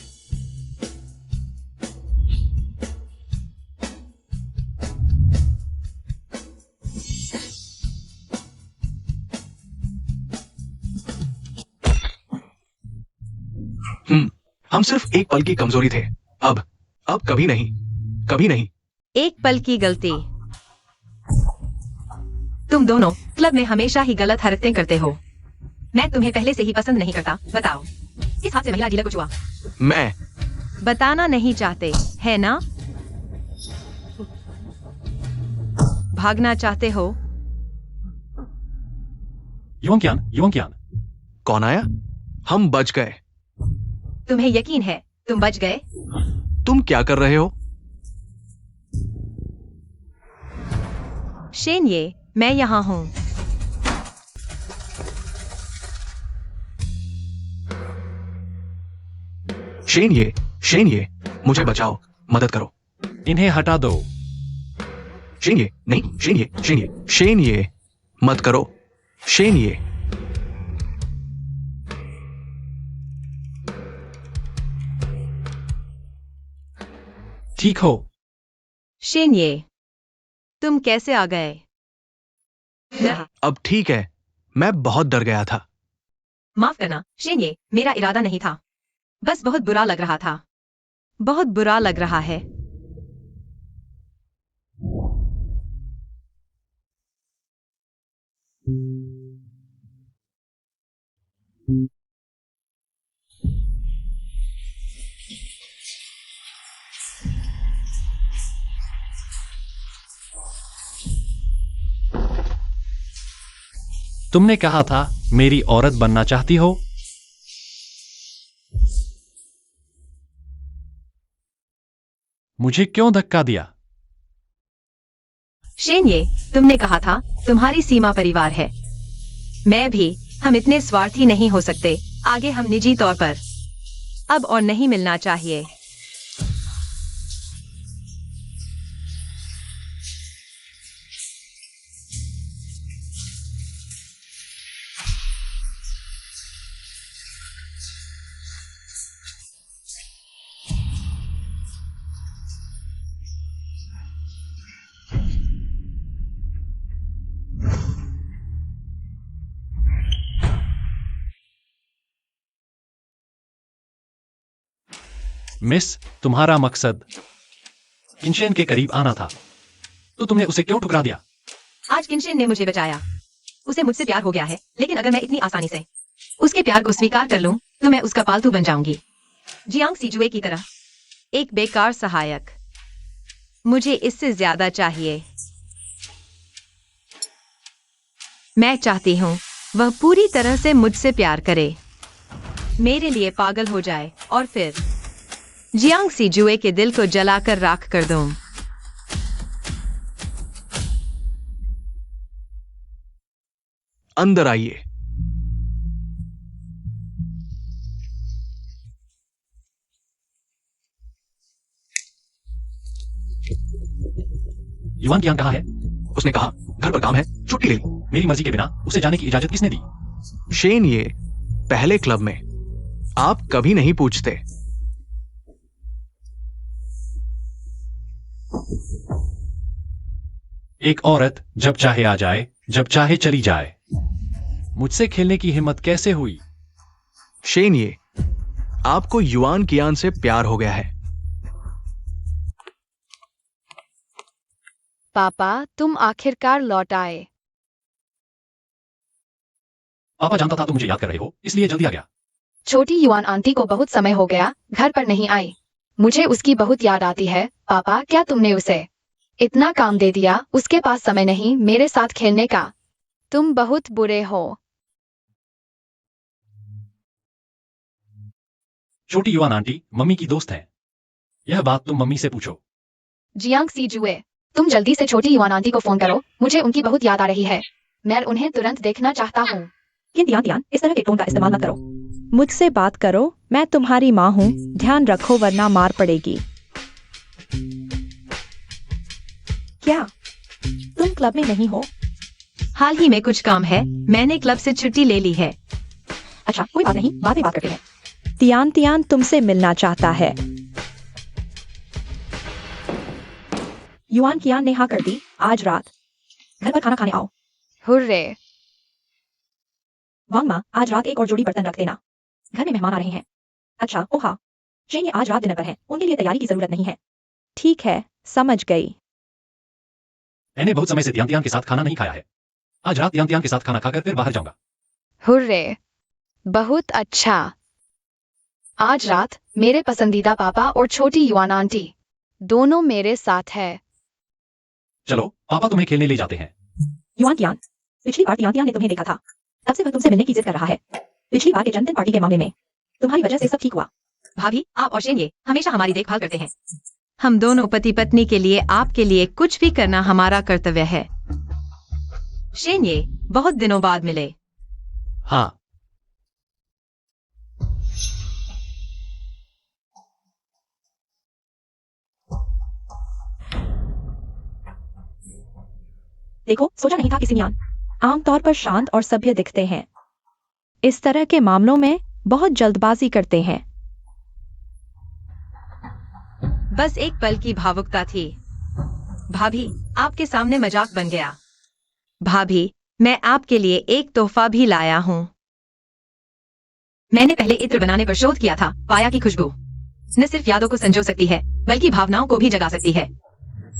S4: हम सिर्फ एक पल की कमजोरी थे। अब कभी नहीं, कभी नहीं।
S2: एक पल की गलती। तुम दोनों क्लब में हमेशा ही गलत हरकतें करते हो। मैं तुम्हें पहले से ही पसंद नहीं करता। बताओ, इस हाथ से महिला डीलर को छुआ।
S4: मैं
S2: बताना नहीं चाहते, है ना? भागना चाहते हो?
S3: युआन कियान,
S4: कौन आया? हम बच गए।
S2: तुम्हें यकीन है तुम बच गए?
S4: तुम क्या कर रहे हो?
S2: शेन्ये, मैं यहाँ हूँ।
S4: शेन्ये, मुझे बचाओ, मदद करो।
S3: इन्हें हटा दो।
S4: शेन्ये, नहीं, शेन्ये, मत करो। शेन ये।
S3: ठीक हो?
S2: शेन ये, तुम कैसे आ गए?
S4: अब ठीक है, मैं बहुत डर गया था।
S2: माफ करना शेन ये, मेरा इरादा नहीं था, बस बहुत बुरा लग रहा था। बहुत बुरा लग रहा है।
S3: तुमने कहा था मेरी औरत बनना चाहती हो? मुझे क्यों धक्का दिया?
S2: शेन ये, तुमने कहा था तुम्हारी सीमा परिवार है। मैं भी, हम इतने स्वार्थी नहीं हो सकते। आगे हम निजी तौर पर अब और नहीं मिलना चाहिए।
S3: मिस, तुम्हारा मकसद किंशेन के करीब आना था, तो तुमने उसे क्यों ठुकरा दिया?
S2: आज किंशेन ने मुझे बचाया। उसे मुझसे प्यार हो गया है, लेकिन अगर मैं इतनी आसानी से उसके प्यार को स्वीकार कर लूं, तो मैं उसका पालतू बन जाऊंगी। जियांग सीजुए की तरह एक बेकार सहायक। मुझे इससे ज्यादा चाहिए। मैं चाहती हूं वह पूरी तरह से मुझसे प्यार करे, मेरे लिए पागल हो जाए और फिर जियांग सीजुए के दिल को जलाकर राख कर दूं।
S4: अंदर आइए।
S3: युवान कियांग कहाँ है?
S4: उसने कहा घर पर काम है, छुट्टी ले ली।
S3: मेरी मर्जी के बिना उसे जाने की इजाजत किसने दी?
S4: शेन ये, पहले क्लब में आप कभी नहीं पूछते।
S3: एक औरत जब चाहे आ जाए, जब चाहे चली जाए। मुझसे खेलने की हिम्मत कैसे हुई?
S4: शेन ये, आपको युआन कियान से प्यार हो गया है।
S5: पापा, तुम आखिरकार लौट आए।
S3: पापा जानता था तुम मुझे याद कर रहे हो, इसलिए जल्दी आ गया।
S5: छोटी युआन आंटी को बहुत समय हो गया घर पर नहीं आई। मुझे उसकी बहुत याद आती है। पापा, क्या तुमने उसे इतना काम दे दिया? उसके पास समय नहीं मेरे साथ खेलने का। तुम बहुत बुरे हो।
S3: छोटी युवान आंटी मम्मी की दोस्त है। यह बात तुम मम्मी से पूछो।
S5: जियांग सीजुए, तुम जल्दी से छोटी युआन आंटी को फोन करो, मुझे उनकी बहुत याद आ रही है। मैं उन्हें तुरंत देखना चाहता हूँ।
S1: ध्यान, इस तरह के टोन का इस्तेमाल मत करो। मुझसे बात करो, मैं तुम्हारी माँ हूँ। ध्यान रखो वरना मार पड़ेगी। क्या तुम क्लब में नहीं हो?
S2: हाल ही में कुछ काम है, मैंने क्लब से छुट्टी ले ली है।
S1: अच्छा, कोई बात नहीं, बाद में बात करते हैं। तियान तुमसे मिलना चाहता है। युआन कियान ने हाँ कर दी। आज रात घर पर खाना खाने आओ।
S5: हुर्रे।
S1: वांग माँ, आज रात एक और जोड़ी बर्तन रख देना, घर में मेहमान आ रहे हैं। अच्छा, ओह हाँ, शेन ये आज रात डिनर पर है, उनके लिए तैयारी की जरूरत नहीं है। ठीक है, समझ गई।
S3: मैंने बहुत समय से तियान के साथ खाना नहीं खाया है। आज रात तियान के साथ खाना खाकर फिर बाहर जाऊंगा।
S5: हुर्रे, बहुत अच्छा। आज रात मेरे पसंदीदा पापा और छोटी युआन आंटी दोनों मेरे साथ है।
S3: चलो, पापा तुम्हें खेलने ले जाते हैं।
S1: युआन कियान, पिछली बार तियान ने तुम्हें देखा था, तब से वह तुमसे मिलने की जिद कर रहा है। पिछली बार के जन्मदिन पार्टी के मामले में तुम्हारी वजह से सब ठीक हुआ।
S2: भाभी, आप और शेन ये हमेशा हमारी देखभाल करते हैं। हम दोनों पति पत्नी के लिए आपके लिए कुछ भी करना हमारा कर्तव्य है। शेन ये, बहुत दिनों बाद मिले।
S3: हाँ,
S1: देखो, सोचा नहीं था कि सिमियान आमतौर पर शांत और सभ्य दिखते हैं। इस तरह के मामलों में बहुत जल्दबाजी करते हैं।
S2: बस एक पल की भावुकता थी। भाभी, आपके सामने मजाक बन गया। भाभी, मैं आपके लिए एक तोहफा भी लाया हूँ। मैंने पहले इत्र बनाने पर शोध किया था, पाया कि खुशबू न सिर्फ यादों को संजो सकती है, बल्कि भावनाओं को भी जगा सकती है।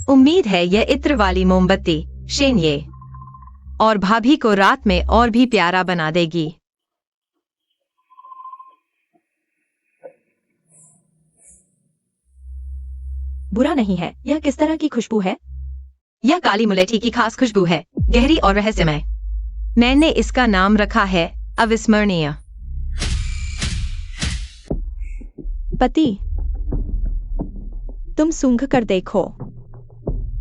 S2: उम्मीद है यह इत्र वाली मोमबत्ती शेन्ये और भाभी को रात में और भी प्यारा बना देगी।
S1: बुरा नहीं है। यह किस तरह की खुशबू है?
S2: यह काली मुलेठी की खास खुशबू है, गहरी और रहस्यमय। मैंने इसका नाम रखा है अविस्मरणीय।
S1: पति, तुम सूंघ कर देखो।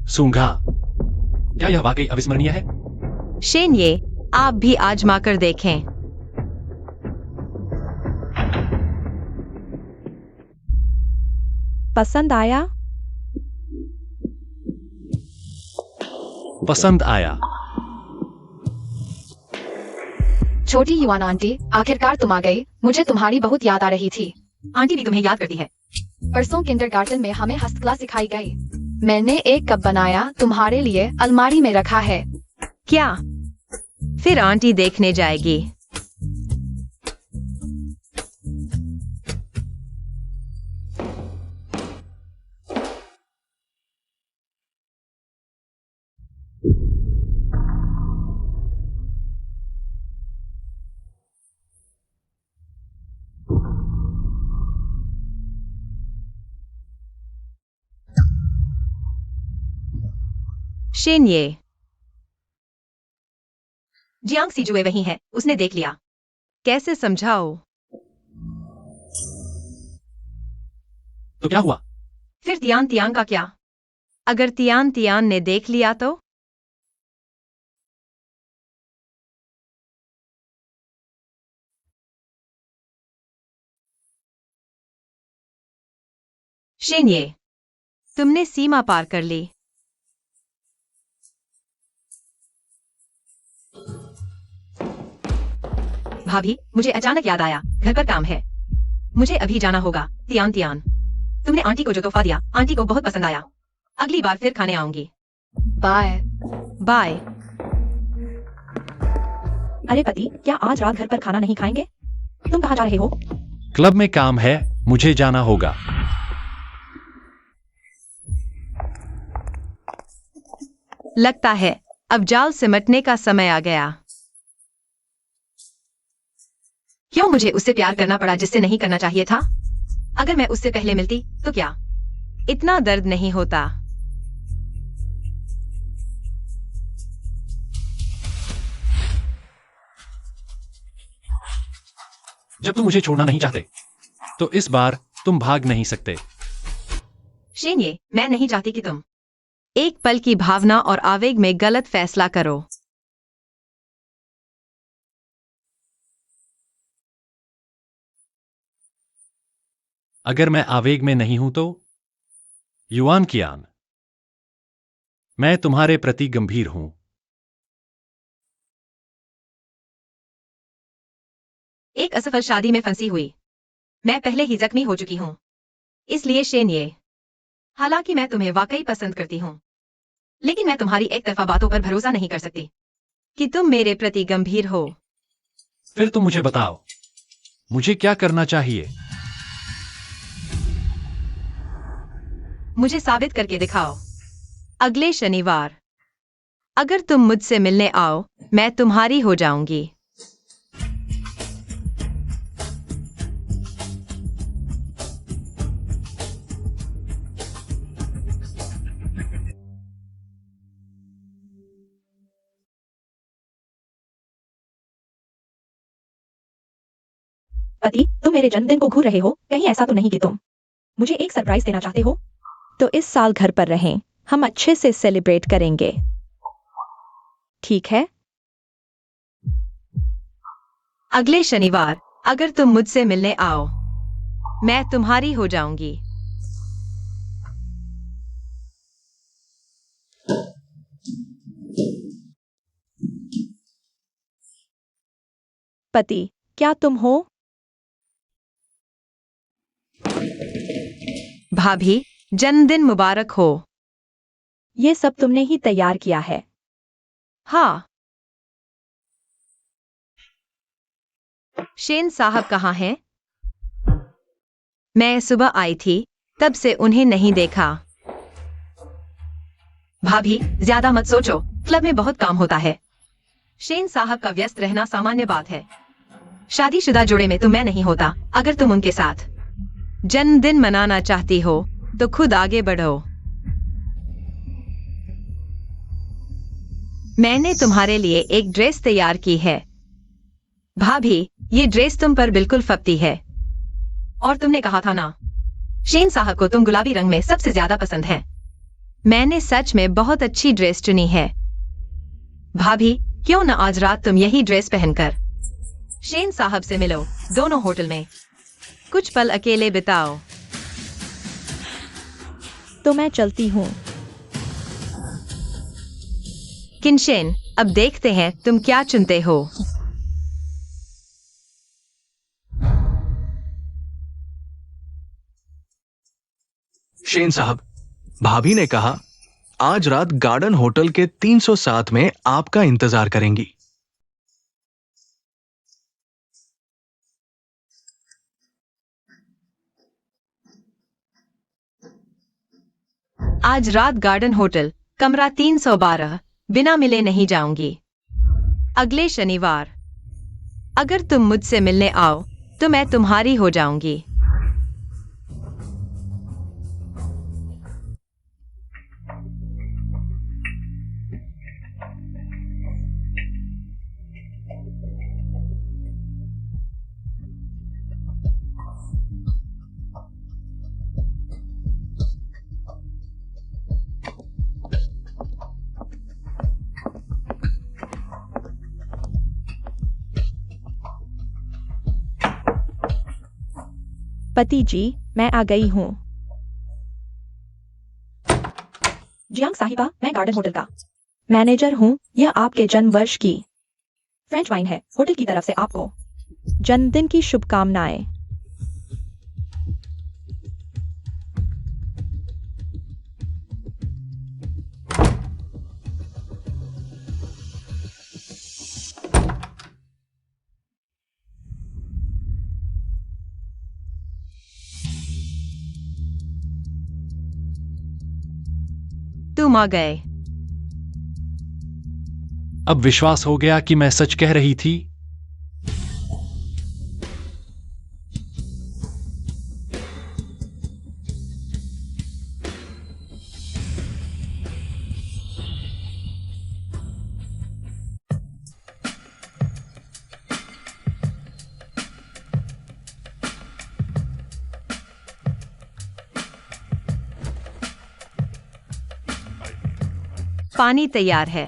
S3: सूंघा? क्या यह वाकई अविस्मरणीय है?
S2: शेन्ये, आप भी आजमा कर देखें।
S1: पसंद आया?
S3: पसंद आया।
S5: छोटी युवान आंटी, आखिरकार तुम आ गई। मुझे तुम्हारी बहुत याद आ रही थी।
S2: आंटी भी तुम्हें याद करती है।
S5: परसों किंडरगार्टन में हमें हस्तकला सिखाई गई। मैंने एक कप बनाया, तुम्हारे लिए अलमारी में रखा है।
S2: क्या? फिर आंटी देखने जाएगी। शेन्ये, जियांग सीजुए वही है, उसने देख लिया। कैसे समझाओ?
S3: तो क्या हुआ?
S2: फिर तियान तियान का क्या? अगर तियान तियान ने देख लिया तो? शेन्ये, तुमने सीमा पार कर ली। भाभी, मुझे अचानक याद आया, घर पर काम है। मुझे अभी जाना होगा। तियान तियान, तुमने आंटी को जो तोहफा दिया, आंटी को बहुत पसंद आया। अगली बार फिर खाने आऊंगी।
S5: बाय।
S2: बाय।
S1: अरे पति, क्या आज रात घर पर खाना नहीं खाएंगे? तुम कहाँ जा रहे हो?
S3: क्लब में काम है, मुझे जाना होगा।
S2: लगता है अब जाल सिमटने का समय आ गया। क्यों मुझे उससे प्यार करना पड़ा जिससे नहीं करना चाहिए था? अगर मैं उससे पहले मिलती तो क्या इतना दर्द नहीं होता?
S3: जब तुम मुझे छोड़ना नहीं चाहते, तो इस बार तुम भाग नहीं सकते।
S2: शेन्ये, मैं नहीं चाहती कि तुम एक पल की भावना और आवेग में गलत फैसला करो।
S3: अगर मैं आवेग में नहीं हूं तो? युआन कियान, मैं तुम्हारे प्रति गंभीर हूं।
S2: एक असफल शादी में फंसी हुई मैं पहले ही जख्मी हो चुकी हूं। इसलिए शेन्ये, हालांकि मैं तुम्हें वाकई पसंद करती हूं, लेकिन मैं तुम्हारी एक तरफा बातों पर भरोसा नहीं कर सकती कि तुम मेरे प्रति गंभीर हो।
S3: फिर तुम मुझे बताओ, मुझे क्या करना चाहिए?
S2: मुझे साबित करके दिखाओ। अगले शनिवार अगर तुम मुझसे मिलने आओ, मैं तुम्हारी हो जाऊंगी।
S1: पति, तुम मेरे जन्मदिन को घूर रहे हो? कहीं ऐसा तो नहीं कि तुम मुझे एक सरप्राइज देना चाहते हो? तो इस साल घर पर रहें, हम अच्छे से सेलिब्रेट करेंगे, ठीक है?
S2: अगले शनिवार अगर तुम मुझसे मिलने आओ, मैं तुम्हारी हो जाऊंगी।
S1: पति, क्या तुम हो?
S2: भाभी, जन्मदिन मुबारक हो।
S1: ये सब तुमने ही तैयार किया है।
S2: हाँ। शेन साहब कहाँ हैं? मैं सुबह आई थी, तब से उन्हें नहीं देखा। भाभी, ज्यादा मत सोचो, क्लब में बहुत काम होता है। शेन साहब का व्यस्त रहना सामान्य बात है। शादीशुदा जोड़े में तो मैं नहीं होता। अगर तुम उनके साथ जन्मदिन मनाना चाहती हो तो खुद आगे बढ़ो। मैंने तुम्हारे लिए एक ड्रेस तैयार की है। भाभी, ये ड्रेस तुम पर बिल्कुल फपती है। और तुमने कहा था ना, शेन साहब को तुम गुलाबी रंग में सबसे ज्यादा पसंद है। मैंने सच में बहुत अच्छी ड्रेस चुनी है। भाभी, क्यों न आज रात तुम यही ड्रेस पहनकर शेन साहब से मिलो, दोनों होटल में कुछ पल अकेले बिताओ।
S1: तो मैं चलती हूँ।
S2: किनशेन, अब देखते हैं तुम क्या चुनते हो।
S4: शेन साहब, भाभी ने कहा आज रात गार्डन होटल के 307 में आपका इंतजार करेंगी।
S2: आज रात गार्डन होटल, कमरा 312, बिना मिले नहीं जाऊंगी। अगले शनिवार अगर तुम मुझसे मिलने आओ तो मैं तुम्हारी हो जाऊंगी।
S1: पति जी, मैं आ गई हूँ। जियांग साहिबा, मैं गार्डन होटल का मैनेजर हूँ। यह आपके जन्म वर्ष की फ्रेंच वाइन है। होटल की तरफ से आपको जन्मदिन की शुभकामनाएं।
S2: तुम आ गए।
S3: अब विश्वास हो गया कि मैं सच कह रही थी।
S2: पानी तैयार है।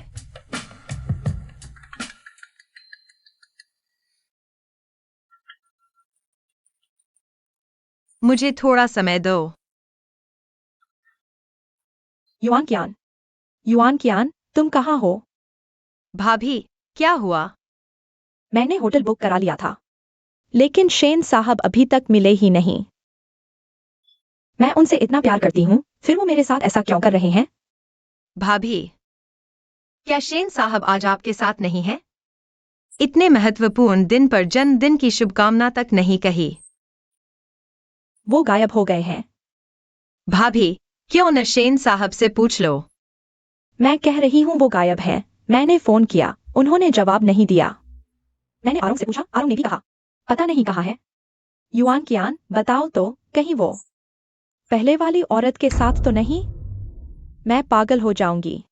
S2: मुझे थोड़ा समय दो।
S1: युआन कियान, तुम कहाँ हो?
S2: भाभी, क्या हुआ?
S1: मैंने होटल बुक करा लिया था, लेकिन शेन साहब अभी तक मिले ही नहीं। मैं उनसे इतना प्यार करती हूँ, फिर वो मेरे साथ ऐसा क्यों कर रहे हैं?
S2: भाभी, क्या शेन साहब आज आपके साथ नहीं है? इतने महत्वपूर्ण दिन पर जन्मदिन की शुभकामना तक नहीं कही।
S1: वो गायब हो गए हैं।
S2: भाभी, क्यों न शेन साहब से पूछ लो।
S1: मैं कह रही हूँ वो गायब हैं। मैंने फोन किया, उन्होंने जवाब नहीं दिया। मैंने आरोंग से पूछा, आरोंग ने भी कहा पता नहीं कहाँ है। युआन कियान, बताओ तो, कहीं वो पहले वाली औरत के साथ तो नहीं? मैं पागल हो जाऊंगी।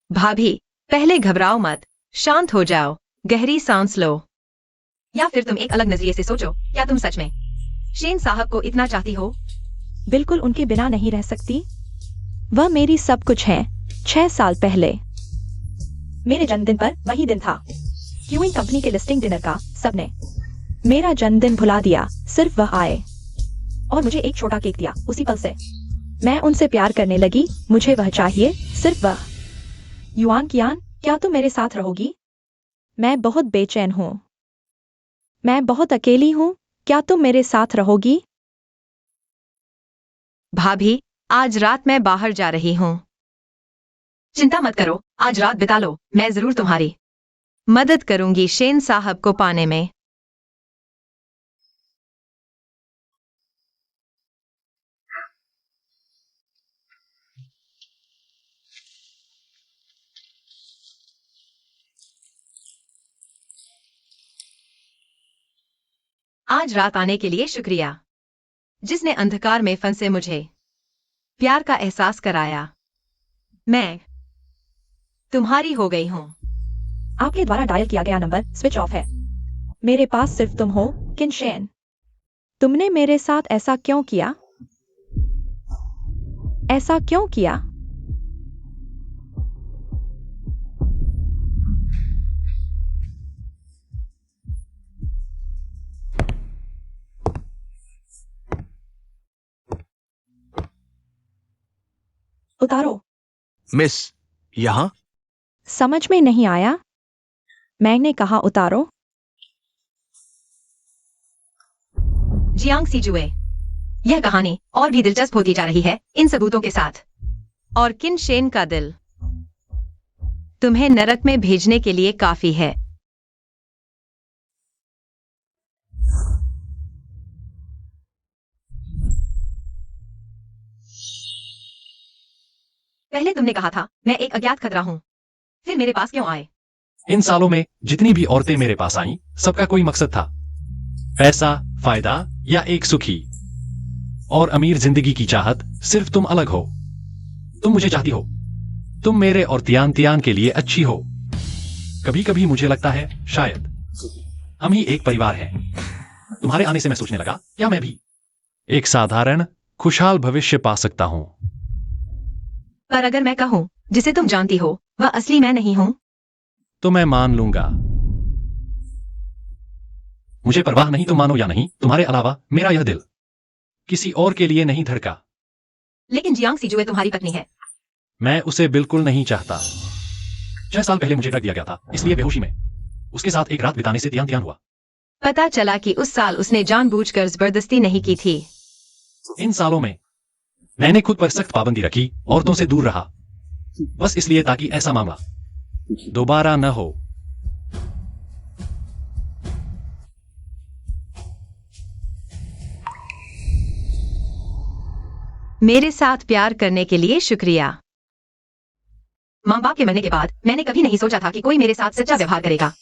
S2: भाभी, पहले घबराओ मत, शांत हो जाओ, गहरी सांस लो। या फिर तुम एक अलग नजरिए से सोचो, क्या तुम सच में शेन साहब को इतना चाहती हो?
S1: बिल्कुल उनके बिना नहीं रह सकती। वह मेरी सब कुछ है। 6 साल पहले मेरे जन्मदिन पर वही दिन था। क्यूइंग कंपनी के लिस्टिंग डिनर का सबने मेरा जन्मदिन भुला दिया। सिर्फ वह आए और मुझे एक छोटा केक दिया। उसी पल से मैं उनसे प्यार करने लगी। मुझे वह चाहिए, सिर्फ वह। युआन कियान, क्या तुम मेरे साथ रहोगी? मैं बहुत बेचैन हूँ। मैं बहुत अकेली हूँ। क्या तुम मेरे साथ रहोगी?
S2: भाभी, आज रात मैं बाहर जा रही हूँ। चिंता मत करो, आज रात बिता लो, मैं जरूर तुम्हारी मदद करूंगी शेन साहब को पाने में। आज रात आने के लिए शुक्रिया, जिसने अंधकार में फंसे मुझे प्यार का एहसास कराया। मैं तुम्हारी हो गई हूँ।
S1: आपके द्वारा डायल किया गया नंबर स्विच ऑफ है। मेरे पास सिर्फ तुम हो, किन शेन। तुमने मेरे साथ ऐसा क्यों किया? ऐसा क्यों किया? उतारो।
S4: मिस, यहाँ?
S1: समझ में नहीं आया। मैंने कहा उतारो।
S2: जियांग सीजुए, यह कहानी और भी दिलचस्प होती जा रही है इन सबूतों के साथ। और किन शेन का दिल तुम्हें नरक में भेजने के लिए काफी है। पहले तुमने कहा था मैं एक अज्ञात खतरा हूं, फिर मेरे पास क्यों आए?
S3: इन सालों में जितनी भी औरतें मेरे पास आईं, सबका कोई मकसद था। पैसा, फायदा या एक सुखी और अमीर जिंदगी की चाहत। सिर्फ तुम अलग हो। तुम मुझे चाहती हो। तुम मेरे और तियान तियान के लिए अच्छी हो। कभी कभी मुझे लगता है शायद हम ही एक परिवार हैं। तुम्हारे आने से मैं सोचने लगा, क्या मैं भी एक साधारण खुशहाल भविष्य पा सकता हूं।
S2: पर अगर मैं कहूं जिसे तुम जानती हो वह असली मैं नहीं हूं,
S3: तो मैं मान लूंगा। मुझे परवाह नहीं तुम मानो या नहीं, तुम्हारे अलावा मेरा यह दिल किसी और के लिए नहीं धड़का।
S2: लेकिन जियांग सीजुए तुम्हारी पत्नी है।
S3: मैं उसे बिल्कुल नहीं चाहता। 6 साल पहले मुझे ड्रग दिया गया था, इसलिए बेहोशी में उसके साथ एक रात बिताने से तियान तियान हुआ।
S2: पता चला कि उस साल उसने जानबूझकर जबरदस्ती नहीं की थी।
S3: इन सालों में मैंने खुद पर सख्त पाबंदी रखी, औरतों से दूर रहा, बस इसलिए ताकि ऐसा मामला दोबारा न हो।
S2: मेरे साथ प्यार करने के लिए शुक्रिया। माँ बाप के मरने के बाद मैंने कभी नहीं सोचा था कि कोई मेरे साथ सच्चा व्यवहार करेगा।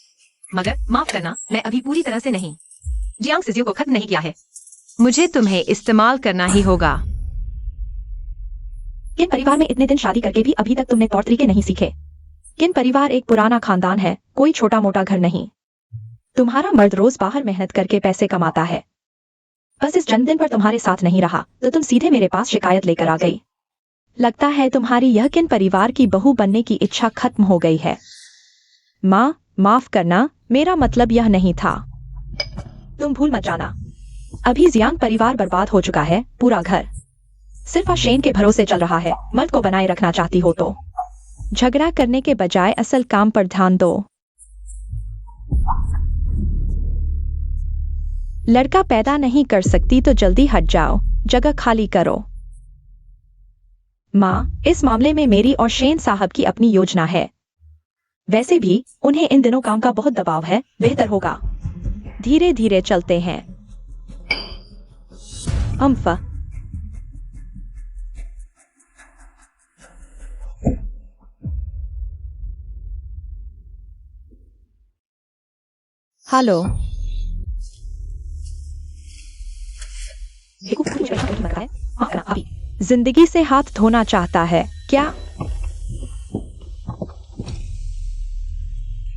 S2: मगर माफ करना, मैं अभी पूरी तरह से नहीं जियांग सीजुए को खत्म नहीं किया है। मुझे तुम्हें इस्तेमाल करना ही होगा।
S1: किन परिवार में इतने दिन शादी करके भी अभी तक तुमने तौर तरीके नहीं सीखे। किन परिवार एक पुराना खानदान है, कोई छोटा मोटा घर नहीं। तुम्हारा मर्द रोज बाहर मेहनत करके पैसे कमाता है। बस इस जन्मदिन पर तुम्हारे साथ नहीं रहा तो तुम सीधे मेरे पास शिकायत लेकर आ गई। लगता है तुम्हारी यह किन परिवार की बहू बनने की इच्छा खत्म हो गई है। माँ, माफ करना, मेरा मतलब यह नहीं था। तुम भूल मत जाना, अभी जियांग परिवार बर्बाद हो चुका है, पूरा घर सिर्फ शेन के भरोसे चल रहा है। मर्द को बनाए रखना चाहती हो तो झगड़ा करने के बजाय असल काम पर ध्यान दो। लड़का पैदा नहीं कर सकती तो जल्दी हट जाओ, जगह खाली करो। माँ, इस मामले में मेरी और शेन साहब की अपनी योजना है। वैसे भी उन्हें इन दिनों काम का बहुत दबाव है, बेहतर होगा धीरे धीरे चलते हैं। अम्फा, हेलो। जिंदगी से हाथ धोना चाहता है क्या?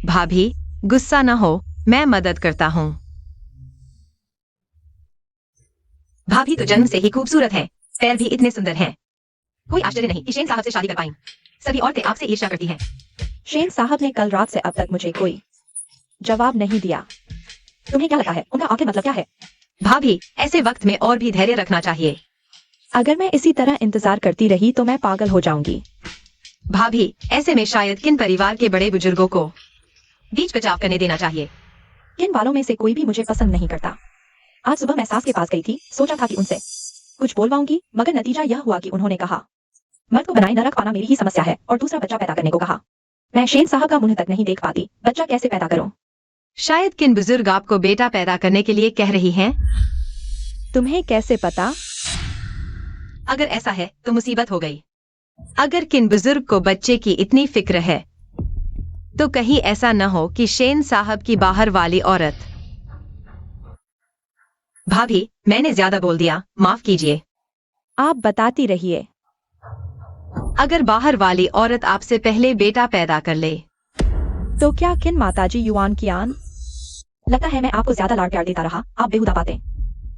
S2: भाभी, गुस्सा न हो, मैं मदद करता हूँ। भाभी तो जन्म से ही खूबसूरत है, पैर भी इतने सुंदर हैं। कोई आश्चर्य नहीं कि शेन साहब से शादी कर पाई। सभी औरतें आपसे ईर्ष्या करती हैं।
S1: शेन साहब ने कल रात से अब तक मुझे कोई जवाब नहीं दिया। तुम्हें क्या लगता है उनका आखिर मतलब क्या है?
S2: भाभी, ऐसे वक्त में और भी धैर्य रखना चाहिए।
S1: अगर मैं इसी तरह इंतजार करती रही तो मैं पागल हो जाऊंगी।
S2: भाभी, ऐसे में शायद किन परिवार के बड़े बुजुर्गों को बीच बचाव करने देना चाहिए।
S1: किन वालों में से कोई भी मुझे पसंद नहीं करता। आज सुबह मैं सास के पास गई थी, सोचा था कि उनसे कुछ बोलवाऊंगी, मगर नतीजा यह हुआ कि उन्होंने कहा मर्द को बनाए न रख पाना मेरी ही समस्या है और दूसरा बच्चा पैदा करने को कहा। मैं शेन साहब का मुंह तक नहीं देख पाती, बच्चा कैसे पैदा करूं?
S2: शायद किन बुजुर्ग आपको बेटा पैदा करने के लिए कह रही हैं।
S1: तुम्हें कैसे पता?
S2: अगर ऐसा है तो मुसीबत हो गई। अगर किन बुजुर्ग को बच्चे की इतनी फिक्र है तो कहीं ऐसा न हो कि शेन साहब की बाहर वाली औरत। भाभी, मैंने ज्यादा बोल दिया, माफ कीजिए।
S1: आप बताती रहिए।
S2: अगर बाहर वाली औरत आपसे पहले बेटा पैदा कर ले
S1: तो क्या किन माताजी युआन कियान? लगता है मैं आपको ज्यादा लाड प्यार देता रहा, आप बेहुदा बातें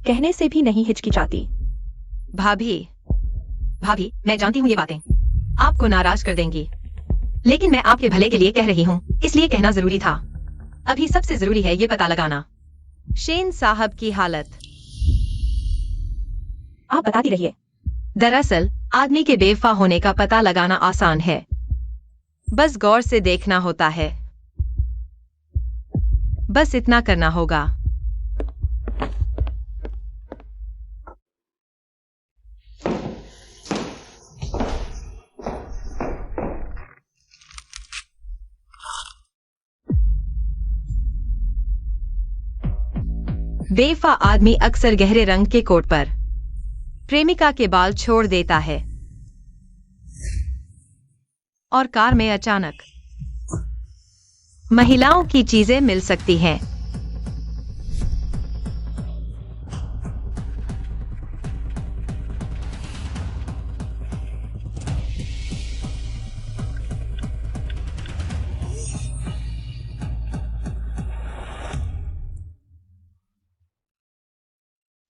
S1: कहने से भी नहीं हिचकिचाती।
S2: भाभी, मैं जानती हूँ ये बातें आपको नाराज कर देंगी, लेकिन मैं आपके भले के लिए कह रही हूँ, इसलिए कहना जरूरी था। अभी सबसे जरूरी है ये पता लगाना शेन साहब की हालत।
S1: आप बताती रहिए।
S2: दरअसल आदमी के बेवफा होने का पता लगाना आसान है, बस गौर से देखना होता है। बस इतना करना होगा। बेवफा आदमी अक्सर गहरे रंग के कोट पर प्रेमिका के बाल छोड़ देता है और कार में अचानक महिलाओं की चीजें मिल सकती हैं।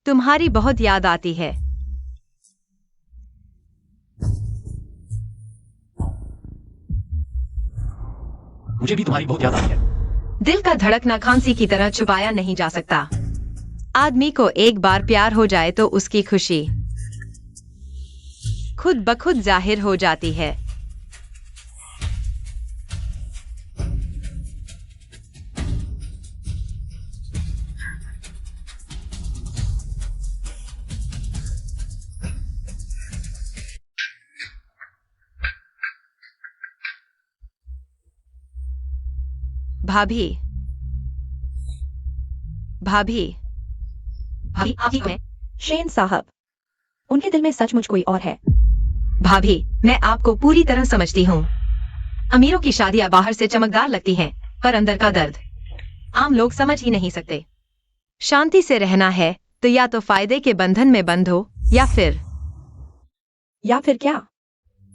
S2: तुम्हारी बहुत याद आती है।
S3: मुझे भी तुम्हारी बहुत याद आती है।
S2: दिल का धड़कना खांसी की तरह छुपाया नहीं जा सकता। आदमी को एक बार प्यार हो जाए तो उसकी खुशी खुद ब खुद जाहिर हो जाती है। भाभी, आप ठीक हैं?
S1: शेन साहब, उनके दिल में सचमुच कोई और है।
S2: भाभी, मैं आपको पूरी तरह समझती हूँ। अमीरों की शादियां बाहर से चमकदार लगती हैं, पर अंदर का दर्द आम लोग समझ ही नहीं सकते। शांति से रहना है तो या तो फायदे के बंधन में बंधो या फिर
S1: क्या?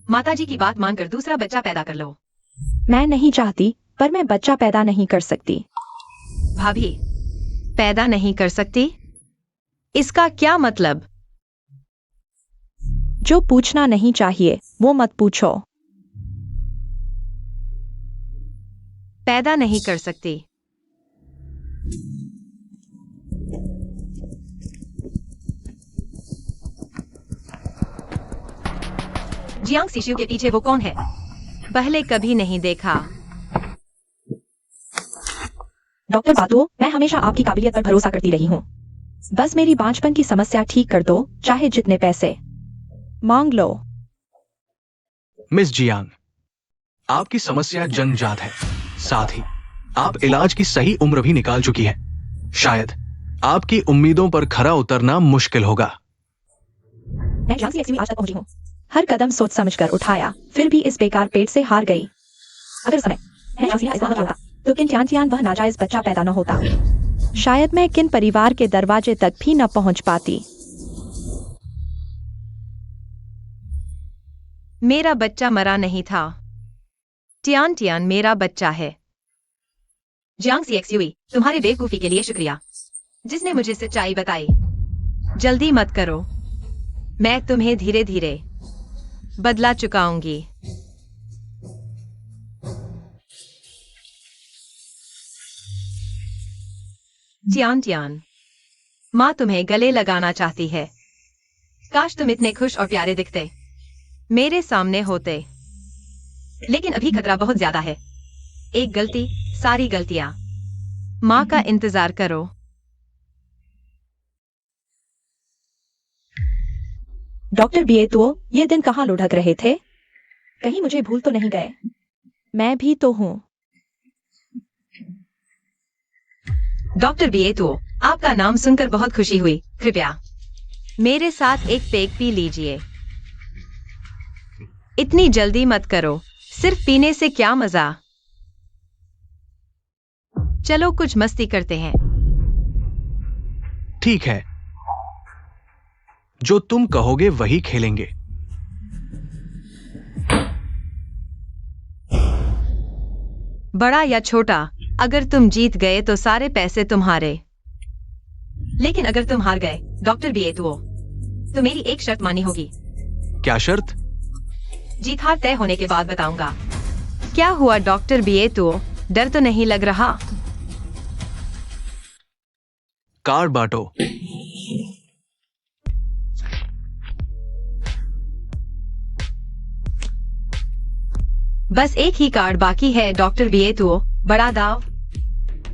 S2: माताजी की बात मानकर दूसरा बच्चा पैदा कर लो।
S1: मैं नहीं चाहती, पर मैं बच्चा पैदा नहीं कर सकती।
S2: भाभी, पैदा नहीं कर सकती? इसका क्या मतलब?
S1: जो पूछना नहीं चाहिए वो मत पूछो।
S2: पैदा नहीं कर सकती। जियांग सीशियू के पीछे वो कौन है? पहले कभी नहीं देखा।
S1: डॉक्टर बातुओ, मैं हमेशा आपकी काबिलियत पर भरोसा करती रही हूँ। बस मेरी बांझपन की समस्या ठीक कर दो, चाहे जितने पैसे मांग लो।
S4: मिस जियांग, आपकी समस्या जन्मजात है, साथ ही आप इलाज की सही उम्र भी निकाल चुकी हैं। शायद आपकी उम्मीदों पर खरा उतरना मुश्किल होगा।
S1: मैं जियांग सीएक्सवी आज तक पहुंची हूँ। हर कदम सोच समझकर उठाया, फिर भी इस बेकार पेट से हार गई। अगर उस समय मैं जियांग सीएक्सवी इस्लाम होता तो किन टियान वह नाजायज बच्चा पैदा न होता। शायद मैं किन परिवार के दरवाजे तक भी न पहुंच पाती।
S2: मेरा बच्चा मरा नहीं था। टियान मेरा बच्चा है। जियांग सीएक्सवी, तुम्हारे बेवकूफी के लिए शुक्रिया, जिसने मुझे सच्चाई बताई। जल्दी मत करो, मैं तुम्हें धीरे धीरे बदला चुकाऊंगी। टियान, माँ तुम्हें गले लगाना चाहती है। काश तुम इतने खुश और प्यारे दिखते, मेरे सामने होते। लेकिन अभी खतरा बहुत ज्यादा है। एक गलती, सारी गलतियां। माँ का इंतजार करो।
S1: डॉक्टर बिएतुओ, ये दिन कहाँ लुढ़क रहे थे? कहीं मुझे भूल तो नहीं गए? मैं भी तो हूँ।
S2: डॉक्टर बिएतुओ, आपका नाम सुनकर बहुत खुशी हुई। कृपया मेरे साथ एक पेग पी लीजिए। इतनी जल्दी मत करो, सिर्फ पीने से क्या मजा। चलो कुछ मस्ती करते हैं।
S4: ठीक है, जो तुम कहोगे वही खेलेंगे।
S2: बड़ा या छोटा, अगर तुम जीत गए तो सारे पैसे तुम्हारे। लेकिन अगर तुम हार गए डॉक्टर बिएतुओ, तो मेरी एक शर्त मानी होगी।
S4: क्या शर्त?
S2: जीत हार तय होने के बाद बताऊंगा। क्या हुआ डॉक्टर बिएतुओ, डर तो नहीं लग रहा?
S4: कार्ड बांटो।
S2: बस एक ही कार्ड बाकी है डॉक्टर बिएतुओ, बड़ा दाव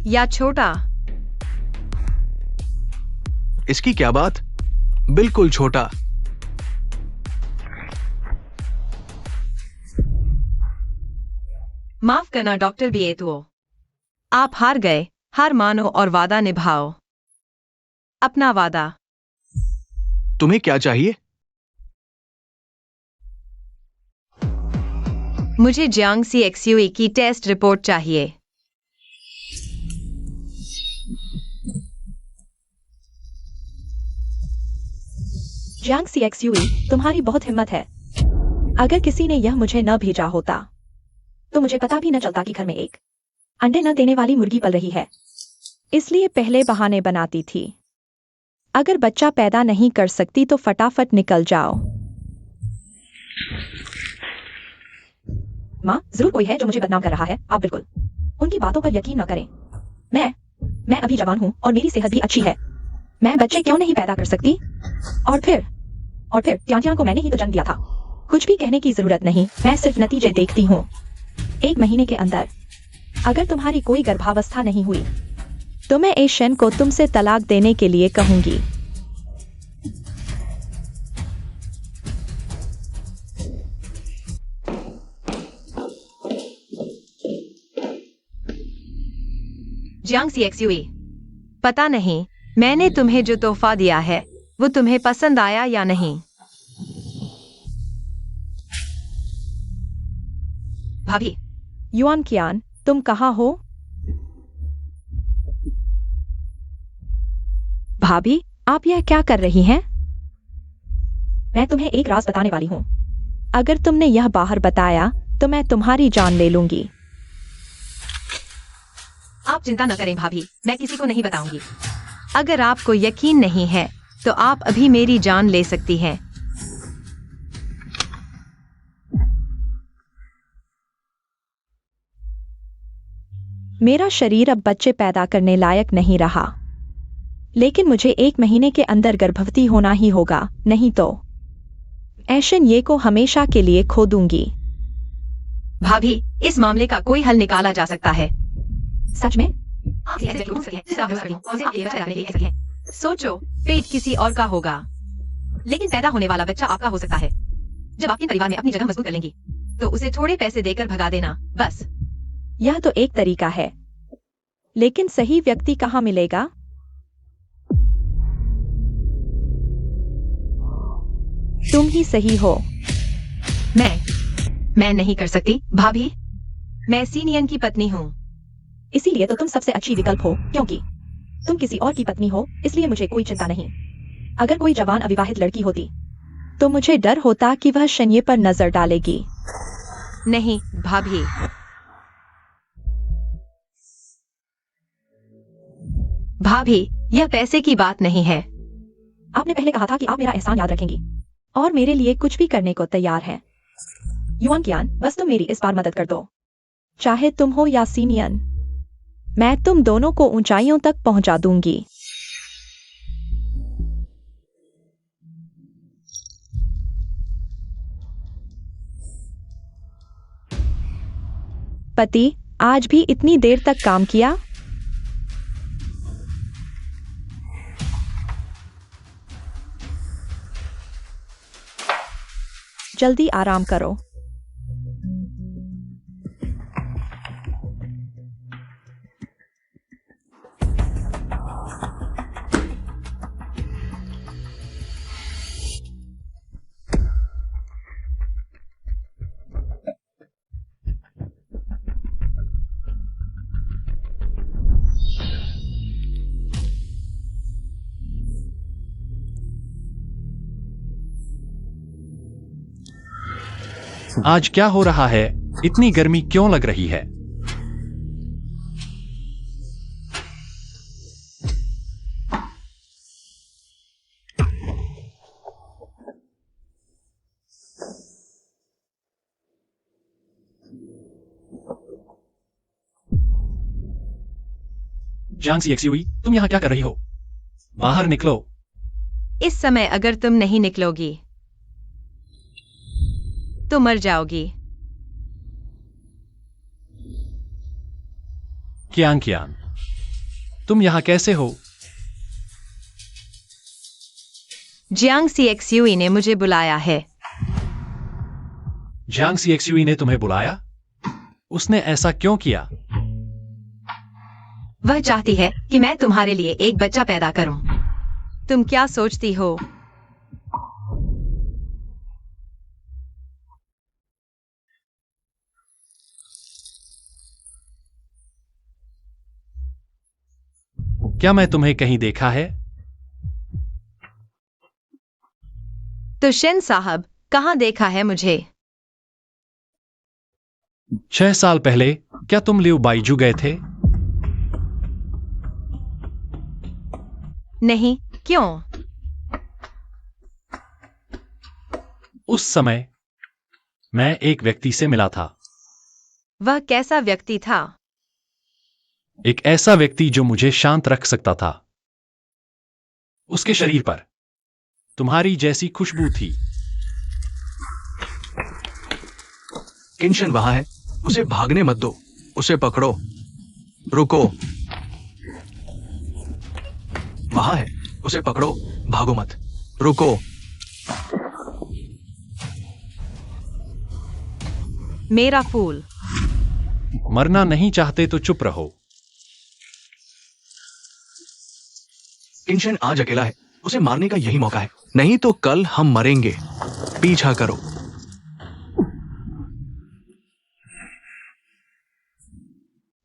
S2: या छोटा?
S4: इसकी क्या बात, बिल्कुल छोटा।
S2: माफ करना डॉक्टर बिएतुओ, आप हार गए। हार मानो और वादा निभाओ। अपना वादा।
S4: तुम्हें क्या चाहिए?
S2: मुझे जियांगसी एक्सयूई की टेस्ट रिपोर्ट चाहिए।
S1: जियांग सीएक्सयूई, तुम्हारी बहुत हिम्मत है। अगर किसी ने यह मुझे न भेजा होता तो मुझे पता भी न चलता कि घर में एक अंडे न देने वाली मुर्गी पल रही है। इसलिए पहले बहाने बनाती थी। अगर बच्चा पैदा नहीं कर सकती तो फटाफट निकल जाओ। माँ, जरूर कोई है जो मुझे बदनाम कर रहा है। आप बिल्कुल उनकी बातों पर यकीन न करें। मैं अभी जवान हूँ और मेरी सेहत भी अच्छी है। मैं बच्चे क्यों नहीं पैदा कर सकती? और फिर त्यान को मैंने ही तो जन्म दिया था। कुछ भी कहने की जरूरत नहीं, मैं सिर्फ नतीजे देखती हूँ। 1 महीने के अंदर अगर तुम्हारी कोई गर्भावस्था नहीं हुई तो मैं एशियन को तुमसे तलाक देने के लिए कहूंगी।
S2: जियांग सीएक्सयूई, पता नहीं मैंने तुम्हें जो तोहफा दिया है वो तुम्हें पसंद आया या नहीं। भाभी,
S1: युआन कियान, तुम कहाँ हो? भाभी, आप यह क्या कर रही हैं? मैं तुम्हें एक राज बताने वाली हूँ। अगर तुमने यह बाहर बताया तो मैं तुम्हारी जान ले लूंगी।
S2: आप चिंता न करें भाभी, मैं किसी को नहीं बताऊंगी। अगर आपको यकीन नहीं है तो आप अभी मेरी जान ले सकती हैं।
S1: मेरा शरीर अब बच्चे पैदा करने लायक नहीं रहा, लेकिन मुझे 1 महीने के अंदर गर्भवती होना ही होगा, नहीं तो एशियन ये को हमेशा के लिए खो दूंगी।
S2: भाभी, इस मामले का कोई हल निकाला जा सकता है।
S1: सच में?
S2: सोचो, पेट किसी और का होगा, लेकिन पैदा होने वाला बच्चा आपका हो सकता है। जब आपके परिवार में अपनी जगह मजबूत कर लेंगी, तो उसे थोड़े पैसे देकर भगा देना, बस।
S1: यह तो एक तरीका है, लेकिन सही व्यक्ति कहाँ मिलेगा? तुम ही सही हो।
S2: मैं नहीं कर सकती भाभी, मैं सीनियन की पत्नी हूँ।
S1: इसीलिए तो तुम सबसे अच्छी विकल्प हो, क्योंकि तुम किसी और की पत्नी हो, इसलिए मुझे कोई चिंता नहीं। अगर कोई जवान अविवाहित लड़की होती तो मुझे डर होता कि वह शन्ये पर नजर डालेगी।
S2: नहीं भाभी, यह पैसे की बात नहीं है।
S1: आपने पहले कहा था कि आप मेरा एहसान याद रखेंगी और मेरे लिए कुछ भी करने को तैयार हैं। युआन कियान, बस तुम मेरी इस बार मदद कर दो। चाहे तुम हो या सीनियन, मैं तुम दोनों को ऊंचाइयों तक पहुंचा दूंगी। पति, आज भी इतनी देर तक काम किया? जल्दी आराम करो।
S3: आज क्या हो रहा है? इतनी गर्मी क्यों लग रही है? जांसी एक्सयूवी, तुम यहां क्या कर रही हो? बाहर निकलो।
S2: इस समय अगर तुम नहीं निकलोगी तो मर जाओगी।
S3: कियांग, तुम यहां कैसे हो?
S2: जियांग सीएक्सयूई ने मुझे बुलाया है।
S3: जांसी एक्सयूवी ने तुम्हें बुलाया? उसने ऐसा क्यों किया?
S2: वह चाहती है कि मैं तुम्हारे लिए एक बच्चा पैदा करूं। तुम क्या सोचती हो?
S3: क्या मैं तुम्हें कहीं देखा है?
S2: तो शिन साहब, कहां देखा है मुझे?
S3: 6 साल पहले क्या तुम लिउ बाइजू गए थे?
S2: नहीं, क्यों?
S3: उस समय मैं एक व्यक्ति से मिला था।
S2: वह कैसा व्यक्ति था?
S3: एक ऐसा व्यक्ति जो मुझे शांत रख सकता था। उसके शरीर पर तुम्हारी जैसी खुशबू थी।
S4: किंशन वहां है, उसे भागने मत दो, उसे पकड़ो। रुको। वहां है, उसे पकड़ो, भागो मत। रुको।
S2: मेरा फूल।
S3: मरना नहीं चाहते तो चुप रहो।
S4: किंशन आज अकेला है, उसे मारने का यही मौका है, नहीं तो कल हम मरेंगे। पीछा करो।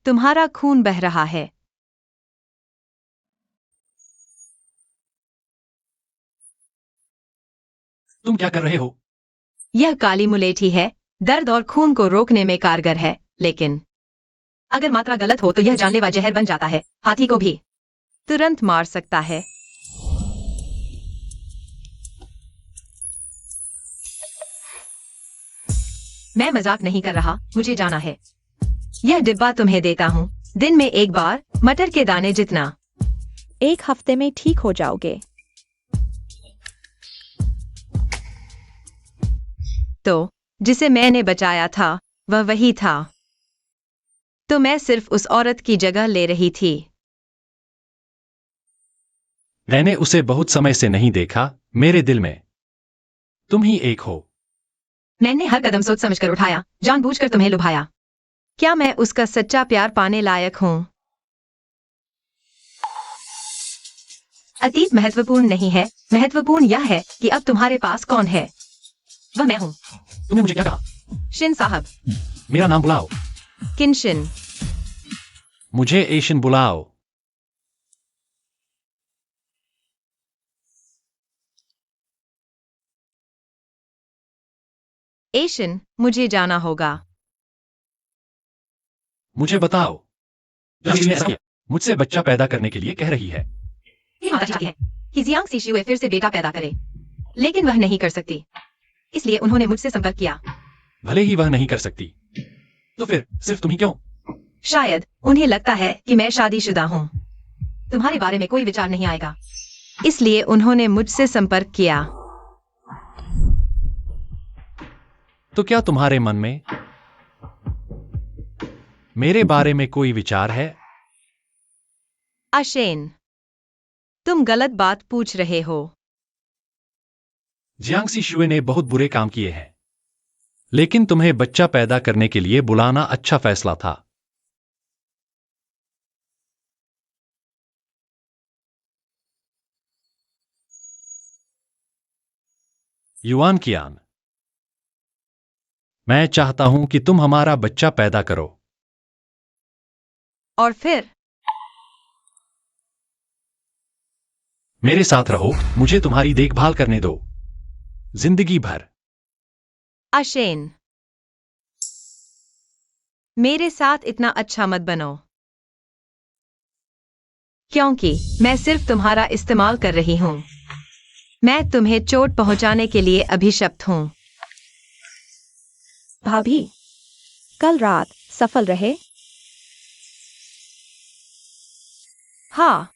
S2: तुम्हारा खून बह रहा है।
S3: तुम क्या कर रहे हो?
S2: यह काली मुलेठी है, दर्द और खून को रोकने में कारगर है, लेकिन अगर मात्रा गलत हो तो यह जानलेवा जहर बन जाता है। हाथी को भी तुरंत मार सकता है। मैं मजाक नहीं कर रहा, मुझे जाना है। यह डिब्बा तुम्हें देता हूँ, दिन में एक बार, मटर के दाने जितना।
S1: 1 हफ्ते में ठीक हो जाओगे।
S2: तो जिसे मैंने बचाया था वह वही था। तो मैं सिर्फ उस औरत की जगह ले रही थी।
S3: मैंने उसे बहुत समय से नहीं देखा। मेरे दिल में तुम ही एक हो।
S2: मैंने हर कदम सोच समझकर उठाया, जानबूझकर तुम्हें लुभाया। क्या मैं उसका सच्चा प्यार पाने लायक हूं? अतीत महत्वपूर्ण नहीं है, महत्वपूर्ण यह है कि अब तुम्हारे पास कौन है। वह मैं हूं।
S3: तुमने मुझे क्या कहा?
S2: शिन साहब।
S3: मेरा नाम बुलाओ।
S2: किंशन।
S3: मुझे एशियन बुलाओ।
S2: एशियन, मुझे जाना होगा।
S3: मुझे बताओ, जब इसने ऐसा किया, मुझसे बच्चा पैदा करने के लिए कह रही है।
S2: ये माता चाहती है कि जियांग सीशियुए फिर से बेटा पैदा करे, लेकिन वह नहीं कर सकती। इसलिए उन्होंने मुझसे संपर्क किया।
S3: भले ही वह नहीं कर सकती, तो फिर सिर्फ तुम ही क्यों?
S2: शायद उन्हें लगता है कि मैं शादीशुदा हूं। तुम्हारे बारे में कोई विचार नहीं आएगा, इसलिए उन्होंने मुझसे संपर्क किया।
S3: तो क्या तुम्हारे मन में मेरे बारे में कोई विचार है?
S2: अशेन, तुम गलत बात पूछ रहे हो।
S3: जियांगसी शुए ने बहुत बुरे काम किए हैं, लेकिन तुम्हें बच्चा पैदा करने के लिए बुलाना अच्छा फैसला था। युआन कियान, मैं चाहता हूं कि तुम हमारा बच्चा पैदा करो।
S2: और फिर
S3: मेरे साथ रहो, मुझे तुम्हारी देखभाल करने दो जिंदगी भर।
S2: अशेन, मेरे साथ इतना अच्छा मत बनो, क्योंकि मैं सिर्फ तुम्हारा इस्तेमाल कर रही हूं। मैं तुम्हें चोट पहुंचाने के लिए अभिशप्त हूं।
S1: भाभी, कल रात सफल रहे?
S2: हाँ।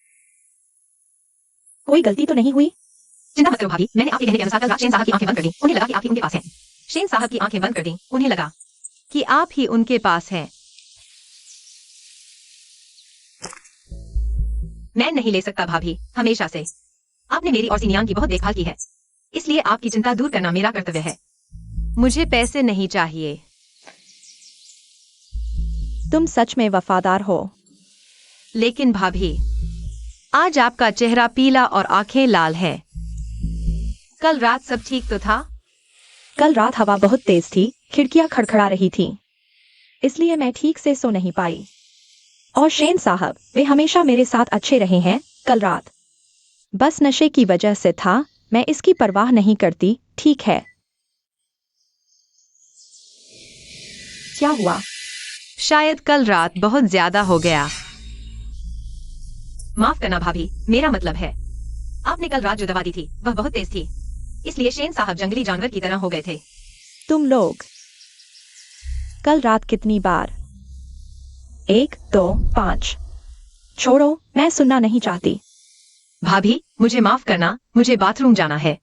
S1: कोई गलती तो नहीं हुई?
S2: चिंता मत करो भाभी, मैंने आपके कहने के अनुसार कल रात शेन साहब की आंखें बंद कर दी। उन्हें लगा कि आप ही उनके पास हैं। शेन साहब की आंखें बंद कर दी। उन्हें लगा कि आप ही उनके पास हैं। मैं नहीं ले सकता भाभी, हमेशा से। आपने मेरी और सिनियान की बहुत देखभाल की है, इसलिए आपकी चिंता दूर करना मेरा कर्तव्य है। मुझे पैसे नहीं चाहिए।
S1: तुम सच में वफादार हो।
S2: लेकिन भाभी, आज आपका चेहरा पीला और आंखें लाल है। कल रात सब ठीक तो था?
S1: कल रात हवा बहुत तेज थी, खिड़कियां खड़खड़ा रही थीं, इसलिए मैं ठीक से सो नहीं पाई। और शेन साहब, वे हमेशा मेरे साथ अच्छे रहे हैं। कल रात बस नशे की वजह से था, मैं इसकी परवाह नहीं करती। ठीक है, क्या हुआ?
S2: शायद कल रात बहुत ज्यादा हो गया। माफ करना भाभी, मेरा मतलब है, आपने कल रात जो दवा दी थी वह बहुत तेज थी, इसलिए शेन साहब जंगली जानवर की तरह हो गए थे।
S1: तुम लोग कल रात कितनी बार? 1, 2, 5। छोड़ो, मैं सुनना नहीं चाहती।
S2: भाभी, मुझे माफ करना, मुझे बाथरूम जाना है।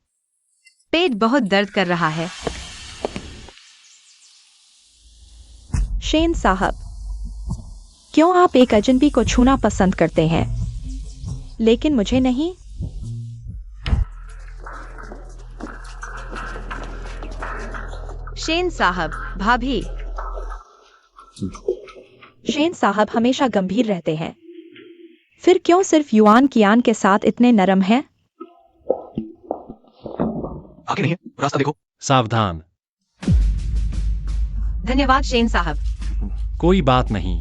S2: पेट बहुत दर्द कर रहा है।
S1: शेन साहब, क्यों आप एक अजनबी को छूना पसंद करते हैं, लेकिन मुझे नहीं?
S2: शेन साहब, भाभी।
S1: शेन साहब हमेशा गंभीर रहते हैं, फिर क्यों सिर्फ युआन कियान के साथ इतने नरम हैं?
S4: आगे नहीं है, रास्ता देखो।
S3: सावधान।
S2: धन्यवाद शेन साहब।
S3: कोई बात नहीं।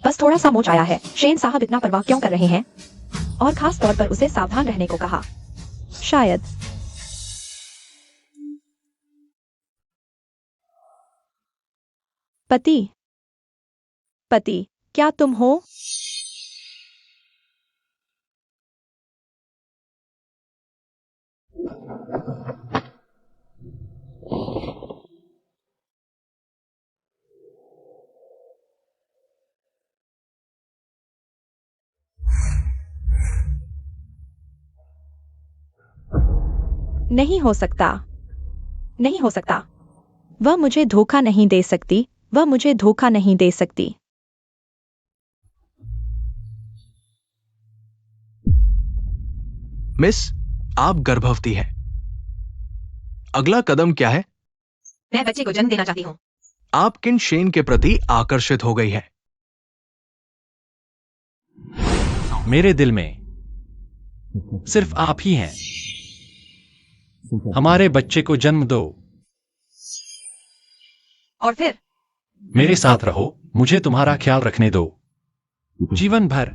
S1: बस थोड़ा सा मोच आया है। शेन साहब इतना परवाह क्यों कर रहे हैं? और खास तौर पर उसे सावधान रहने को कहा। शायद पति, क्या तुम हो? नहीं हो सकता, नहीं हो सकता। वह मुझे धोखा नहीं दे सकती, वह मुझे धोखा नहीं दे सकती।
S4: मिस, आप गर्भवती हैं। अगला कदम क्या है?
S2: मैं बच्चे को जन्म देना चाहती हूँ।
S4: आप किन शेन के प्रति आकर्षित हो गई है?
S3: मेरे दिल में सिर्फ आप ही हैं। हमारे बच्चे को जन्म दो।
S2: और फिर
S3: मेरे साथ रहो, मुझे तुम्हारा ख्याल रखने दो जीवन भर।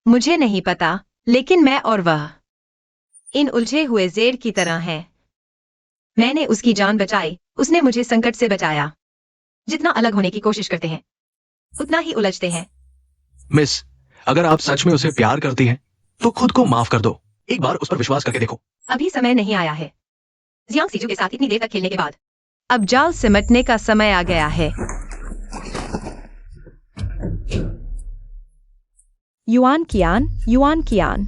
S2: मुझे नहीं पता, लेकिन मैं और वह इन उलझे हुए जेड की तरह हैं। मैंने उसकी जान बचाई, उसने मुझे संकट से बचाया। जितना अलग होने की कोशिश करते हैं, उतना ही उलझते हैं।
S4: मिस, अगर आप सच में उसे प्यार करती हैं, तो खुद को माफ कर दो। एक बार उस पर विश्वास करके देखो।
S2: अभी समय नहीं आया है। जियांग सीजू के साथ इतनी देर तक खेलने के बाद अब जाल सिमटने का समय आ गया है।
S1: युआन कियान, युआन कियान।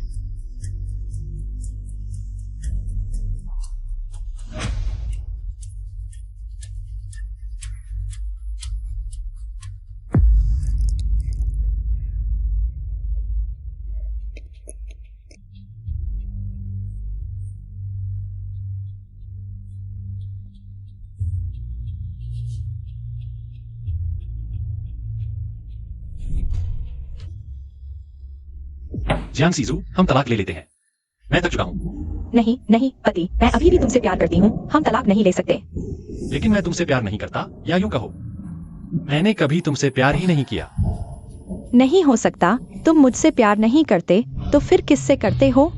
S3: जियांग सीजू, हम तलाक ले लेते हैं। मैं थक चुका हूँ।
S1: नहीं नहीं पति, मैं अभी भी तुमसे प्यार करती हूँ, हम तलाक नहीं ले सकते।
S3: लेकिन मैं तुमसे प्यार नहीं करता, या यूं कहो, मैंने कभी तुमसे प्यार ही नहीं किया।
S1: नहीं हो सकता, तुम मुझसे प्यार नहीं करते तो फिर किससे करते हो?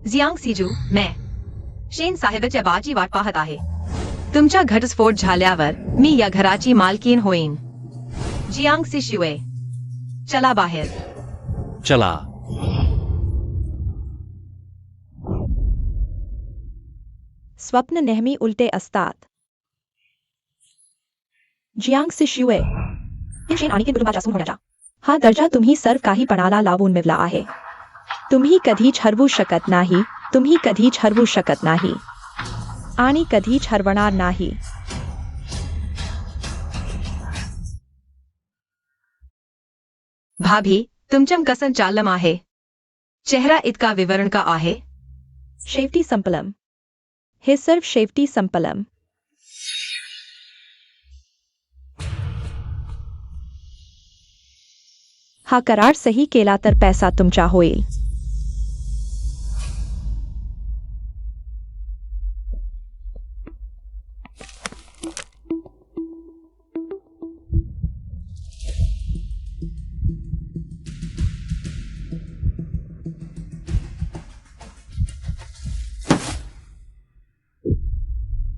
S2: जियांग सीजू, मैं शेन साहेबाच्या बाची वाट पाहत आहे। तुमच्या घटस्फोट झाल्यावर मी या घराची मालकीण होईन। जियांग सीशुए, चला बाहेर।
S3: चला।
S1: स्वप्न नेहमी उलटे असतात. जियांग सिशिवे, शेन आणि कुटुंबाच्या असून होण्याचा हा दर्जा तुम्ही सर्व काही पणाला लावून मिळवला आहे. तुम्ही कधीच हरवू शकत नाही, तुम्ही कधीच हरवू शकत नाही आणि कधीच हरवणार नाही.
S2: भाभी, तुमचं कसं चाललं आहे? चेहरा इतका विवरण का आहे?
S1: शेवटी संपलम. हे सर्व शेवटी संपलम. हा करार सही केला तर पैसा तुमचा होईल.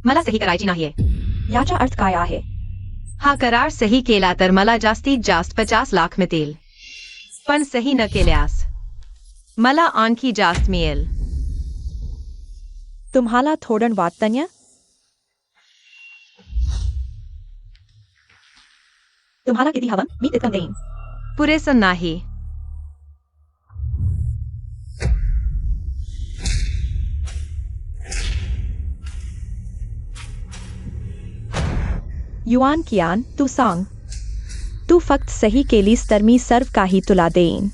S2: मला सही करायची नाहीये.
S1: याचा अर्थ काय आहे?
S2: हा करार सही केला तर मला जास्तीत जास्त 50 लाख मिळतील, पण सही न केल्यास मला आणखी जास्त मिळेल.
S1: तुम्हाला थोडं वाटतं? तुम्हाला किती हवं? मी तितकं देईन.
S2: पुरेसं नाही.
S1: युआन कियान, तू सांग. तू फक्त सही केलीस तर मी सर्व काही तुला देईन.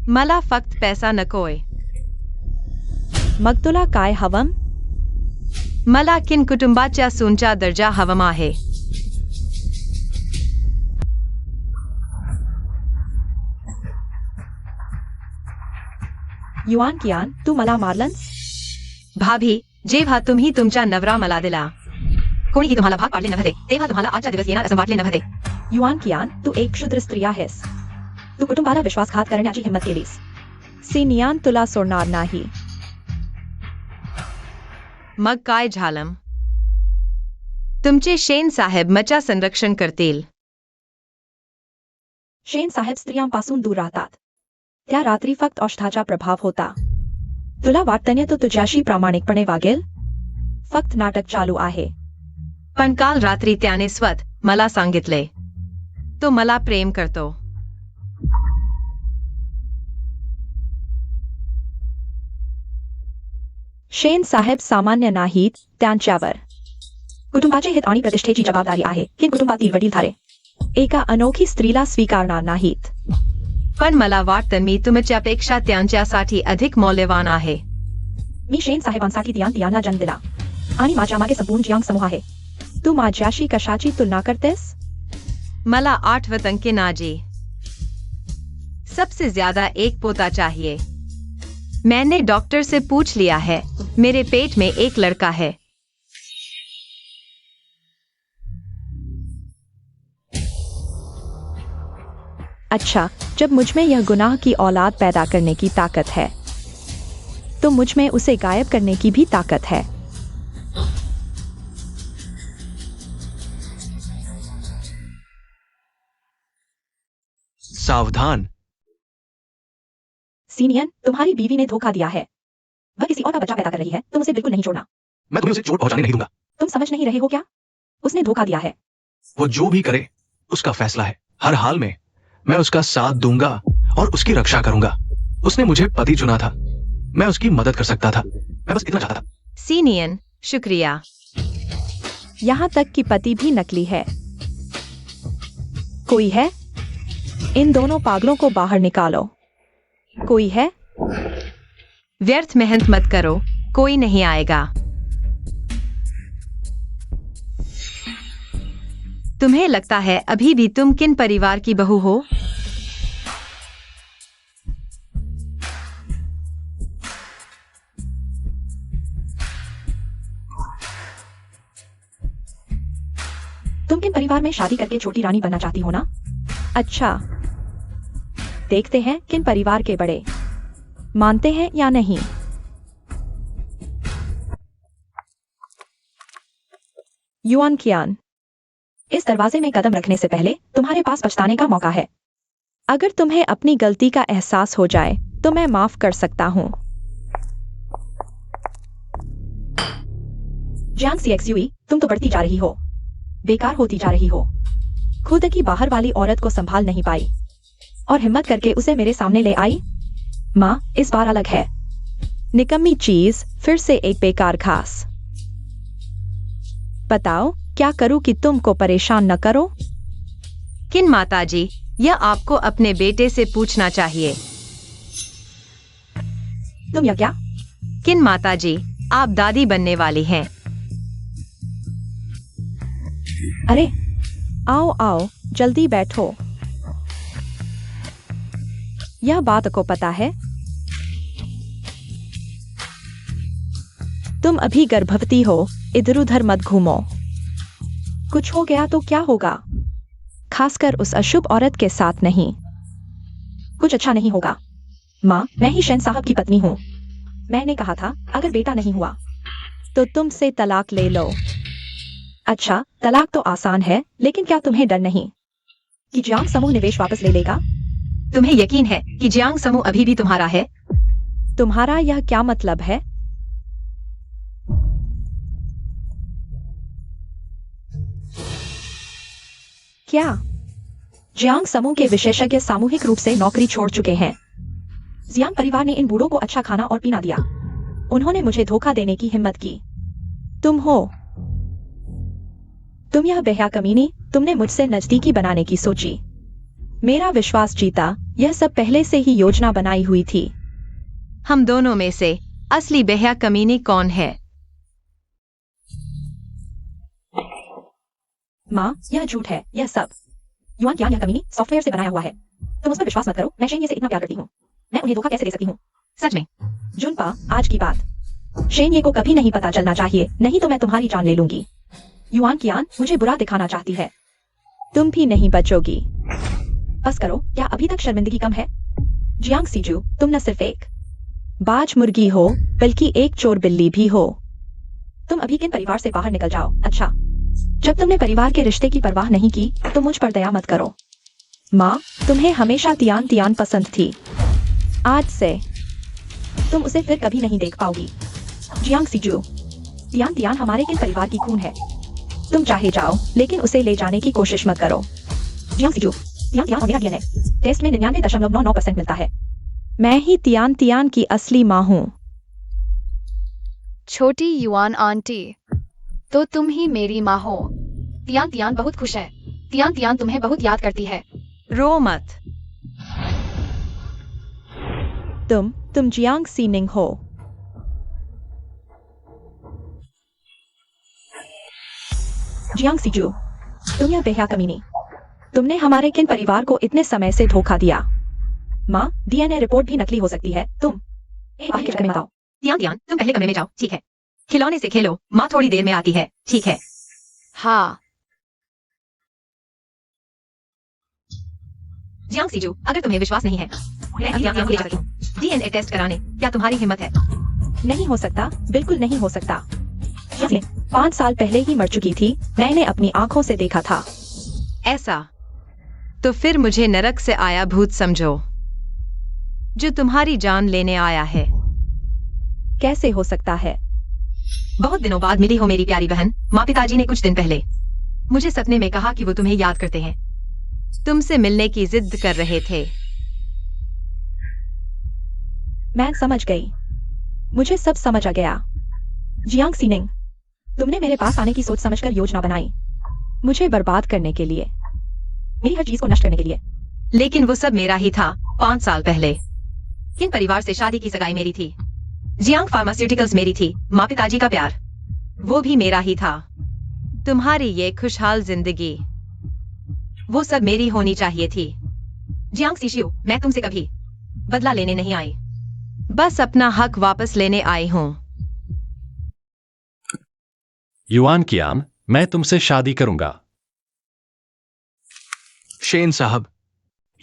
S2: मला फक्त पैसा नकोय.
S1: मग तुला काय हवं?
S2: मला किन कुटुंबाच्या सूनचा दर्जा हवा आहे.
S1: युआन कियान, तू मला मारलंस?
S2: भाभी, जेव्हा तुम्ही तुमचा नवरा मला दिला, कोणीही तुम्हाला भाग पाडले नव्हते, तेव्हा तुम्हाला आजचा दिवस येणार असं वाटले नव्हते.
S1: युआन कियान, तू एक क्षुद्र स्त्री आहेस. तू कुटुंबाला विश्वासघात करण्याची हिंमत केलीस. सिनियान तुला सोडणार नाही.
S2: मग काय झालं? तुमचे शेन साहेब मचा संरक्षण करतील.
S1: शेन साहेब स्त्रियांपासून दूर राहतात. त्या रात्री फक्त औषधाचा प्रभाव होता. तुला वाटतं तो तुझ्याशी प्रामाणिकपणे वागेल? फक्त नाटक चालू आहे.
S2: पण काल रात्री त्याने स्वतः मला सांगितले, तो मला प्रेम करतो.
S1: शेन साहेब सामान्य नाहीत. त्यांच्यावर कुटुंबाचे हित आणि प्रतिष्ठेची जबाबदारी आहे. की कुटुंबातील वडीलधारे एका अनोखी स्त्रीला स्वीकारणार नाहीत.
S2: पण मला वाटतं मी तुमच्यापेक्षा त्यांच्यासाठी अधिक मौल्यवान आहे.
S1: मी शेन साहेबांसाठी तियांना जन्म दिला आणि माझ्या मागे संपूर्ण जियांग समूह आहे. तू माझ्याशी कशाची तुलना करतेस?
S2: मला 8 अंके नाजी. सबसे ज्यादा एक पोता चाहिए. मैंने डॉक्टर से पूछ लिया है, मेरे पेट में एक लड़का है.
S1: अच्छा, जब मुझ में यह गुनाह की औलाद पैदा करने की ताकत है, तो मुझ में उसे गायब करने की भी ताकत है.
S4: सावधान।
S1: सीनियन, तुम्हारी बीवी ने धोखा दिया है. वह किसी और का बच्चा पैदा कर रही है. तुम उसे बिल्कुल नहीं छोड़ना.
S4: मैं तुम्हें उसे चोट पहुंचाने नहीं दूंगा।
S1: तुम समझ नहीं रहे हो क्या? उसने धोखा दिया है.
S4: वो जो भी करे उसका फैसला है। हर हाल में मैं उसका साथ दूंगा और उसकी रक्षा करूंगा। उसने मुझे पति चुना था, मैं उसकी मदद कर सकता था। मैं बस इतना चाहता था।
S2: सीनियन, शुक्रिया।
S1: यहाँ तक कि पति भी नकली है. कोई है? इन दोनों पागलों को बाहर निकालो. कोई है?
S2: व्यर्थ मेहनत मत करो, कोई नहीं आएगा. तुम्हें लगता है अभी भी तुम किन परिवार की बहू हो?
S1: तुम किन परिवार में शादी करके छोटी रानी बनना चाहती हो ना? अच्छा, देखते हैं किन परिवार के बड़े मानते हैं या नहीं। युआन कियान, इस दरवाजे में कदम रखने से पहले तुम्हारे पास पछताने का मौका है। अगर तुम्हें अपनी गलती का एहसास हो जाए तो मैं माफ कर सकता हूं। जियांग सीएक्सयूई, तुम तो बढ़ती जा रही हो, बेकार होती जा रही हो। खुद की बाहर वाली औरत को संभाल नहीं पाई और हिम्मत करके उसे मेरे सामने ले आई। माँ, इस बार अलग है। निकम्मी चीज, फिर से एक बेकार घास। बताओ क्या करूं कि तुमको परेशान न करो?
S2: किन माताजी, यह आपको अपने बेटे से पूछना चाहिए।
S1: तुम यह क्या?
S2: किन माताजी, आप दादी बनने वाली हैं।
S1: अरे आओ आओ, जल्दी बैठो। यह बात को पता है? तुम अभी गर्भवती हो, इधर उधर मत घूमो। कुछ हो गया तो क्या होगा? खासकर उस अशुभ औरत के साथ नहीं। कुछ अच्छा नहीं होगा। माँ, मैं ही शैन साहब की पत्नी हूँ। मैंने कहा था अगर बेटा नहीं हुआ तो तुमसे तलाक ले लो। अच्छा, तलाक तो आसान है, लेकिन क्या तुम्हें डर नहीं कि जियांग समूह निवेश वापस ले लेगा?
S2: तुम्हें यकीन है कि जियांग समूह अभी भी तुम्हारा है?
S1: तुम्हारा यह क्या मतलब है? क्या जियांग समूह के विशेषज्ञ सामूहिक रूप से नौकरी छोड़ चुके हैं? जियांग परिवार ने इन बूढ़ों को अच्छा खाना और पीना दिया। उन्होंने मुझे धोखा देने की हिम्मत की। तुम यह बेहया कमीनी, तुमने मुझसे नजदीकी बनाने की सोची, मेरा विश्वास जीता। यह सब पहले से ही योजना बनाई हुई थी।
S2: हम दोनों में से असली बेहया कमीनी कौन है?
S1: माँ, यह झूठ है, यह सब। युआन कियान यह कमीनी सॉफ्टवेयर से बनाया हुआ है। तुम उस पर विश्वास मत करो। मैं शेन ये से इतना प्यार करती हूँ। मैं उन्हें धोखा कैसे दे सकती हूँ?
S2: सच में?
S1: जुनपा, आज की बात शेन ये को कभी नहीं पता चलना चाहिए, नहीं तो मैं तुम्हारी जान ले लूंगी। युआन कियान मुझे बुरा दिखाना चाहती है। तुम भी नहीं बचोगी। बस करो, क्या अभी तक शर्मिंदगी कम है? जियांग सीजू, तुम न सिर्फ एक बाज मुर्गी हो, बल्कि एक चोर बिल्ली भी हो। तुम अभी किन परिवार से बाहर निकल जाओ। अच्छा, जब तुमने परिवार के रिश्ते की परवाह नहीं की तो मुझ पर दया मत करो। माँ, तुम्हें हमेशा तियान तियान पसंद थी। आज से तुम उसे फिर कभी नहीं देख पाओगी। जियांग सीजू, तियान तियान हमारे किन परिवार की खून है। तुम चाहे जाओ, लेकिन उसे ले जाने की कोशिश मत करो। जियांग सीजू, तियान तियान और मेरा डीएनए टेस्ट में 99.99% मिलता है। मैं ही तियान तियान की असली माँ हूँ।
S5: छोटी युआन आंटी, तो तुम ही मेरी माँ हो। तियान तियान बहुत खुश है। तियान तियान तुम्हें बहुत याद करती है।
S2: रो मत।
S1: तुम जियांग सीनिंग हो। जियांग सीजू, तुम यह बेहया कमीनी, तुमने हमारे किन परिवार को इतने समय से धोखा दिया? माँ, डीएनए रिपोर्ट भी नकली हो सकती है। तुम बाहर के कमरे में आओ।
S2: तियान तियान, तुम पहले कमरे में जाओ। ठीक है, खिलौने से खेलो, माँ थोड़ी देर में आती है। ठीक है?
S5: हाँ।
S2: जियांग सीजू, अगर तुम्हें विश्वास नहीं है, मैं अभी जियांग को ले जाती हूँ डीएनए टेस्ट कराने। क्या तुम्हारी हिम्मत है?
S1: नहीं हो सकता, बिल्कुल नहीं हो सकता। 5 साल पहले ही मर चुकी थी, मैंने अपनी आंखों से देखा था।
S2: ऐसा? तो फिर मुझे नरक से आया भूत समझो, जो तुम्हारी जान लेने आया है।
S1: कैसे हो सकता है?
S2: बहुत दिनों बाद मिली हो मेरी प्यारी बहन। माँ पिताजी ने कुछ दिन पहले मुझे सपने में कहा कि वो तुम्हें याद करते हैं, तुमसे मिलने की जिद कर रहे थे।
S1: मैं समझ गई, मुझे सब समझ आ गया। जियांग सीनिंग, तुमने मेरे पास आने की सोच समझकर योजना बनाई, मुझे बर्बाद करने के लिए, मेरी हर चीज को नष्ट करने के लिए।
S2: लेकिन वो सब मेरा ही था 5 साल पहले। किन परिवार से शादी की सगाई मेरी थी। जियांग फार्मास्यूटिकल्स मेरी थी। माँ पिताजी का प्यार वो भी मेरा ही था। तुम्हारी ये खुशहाल जिंदगी वो सब मेरी होनी चाहिए थी। जियांग सीशियू, मैं तुमसे कभी बदला लेने नहीं आई, बस अपना हक वापस लेने आई हूँ।
S3: युआन कियान, मैं तुमसे शादी करूंगा।
S4: शेन साहब,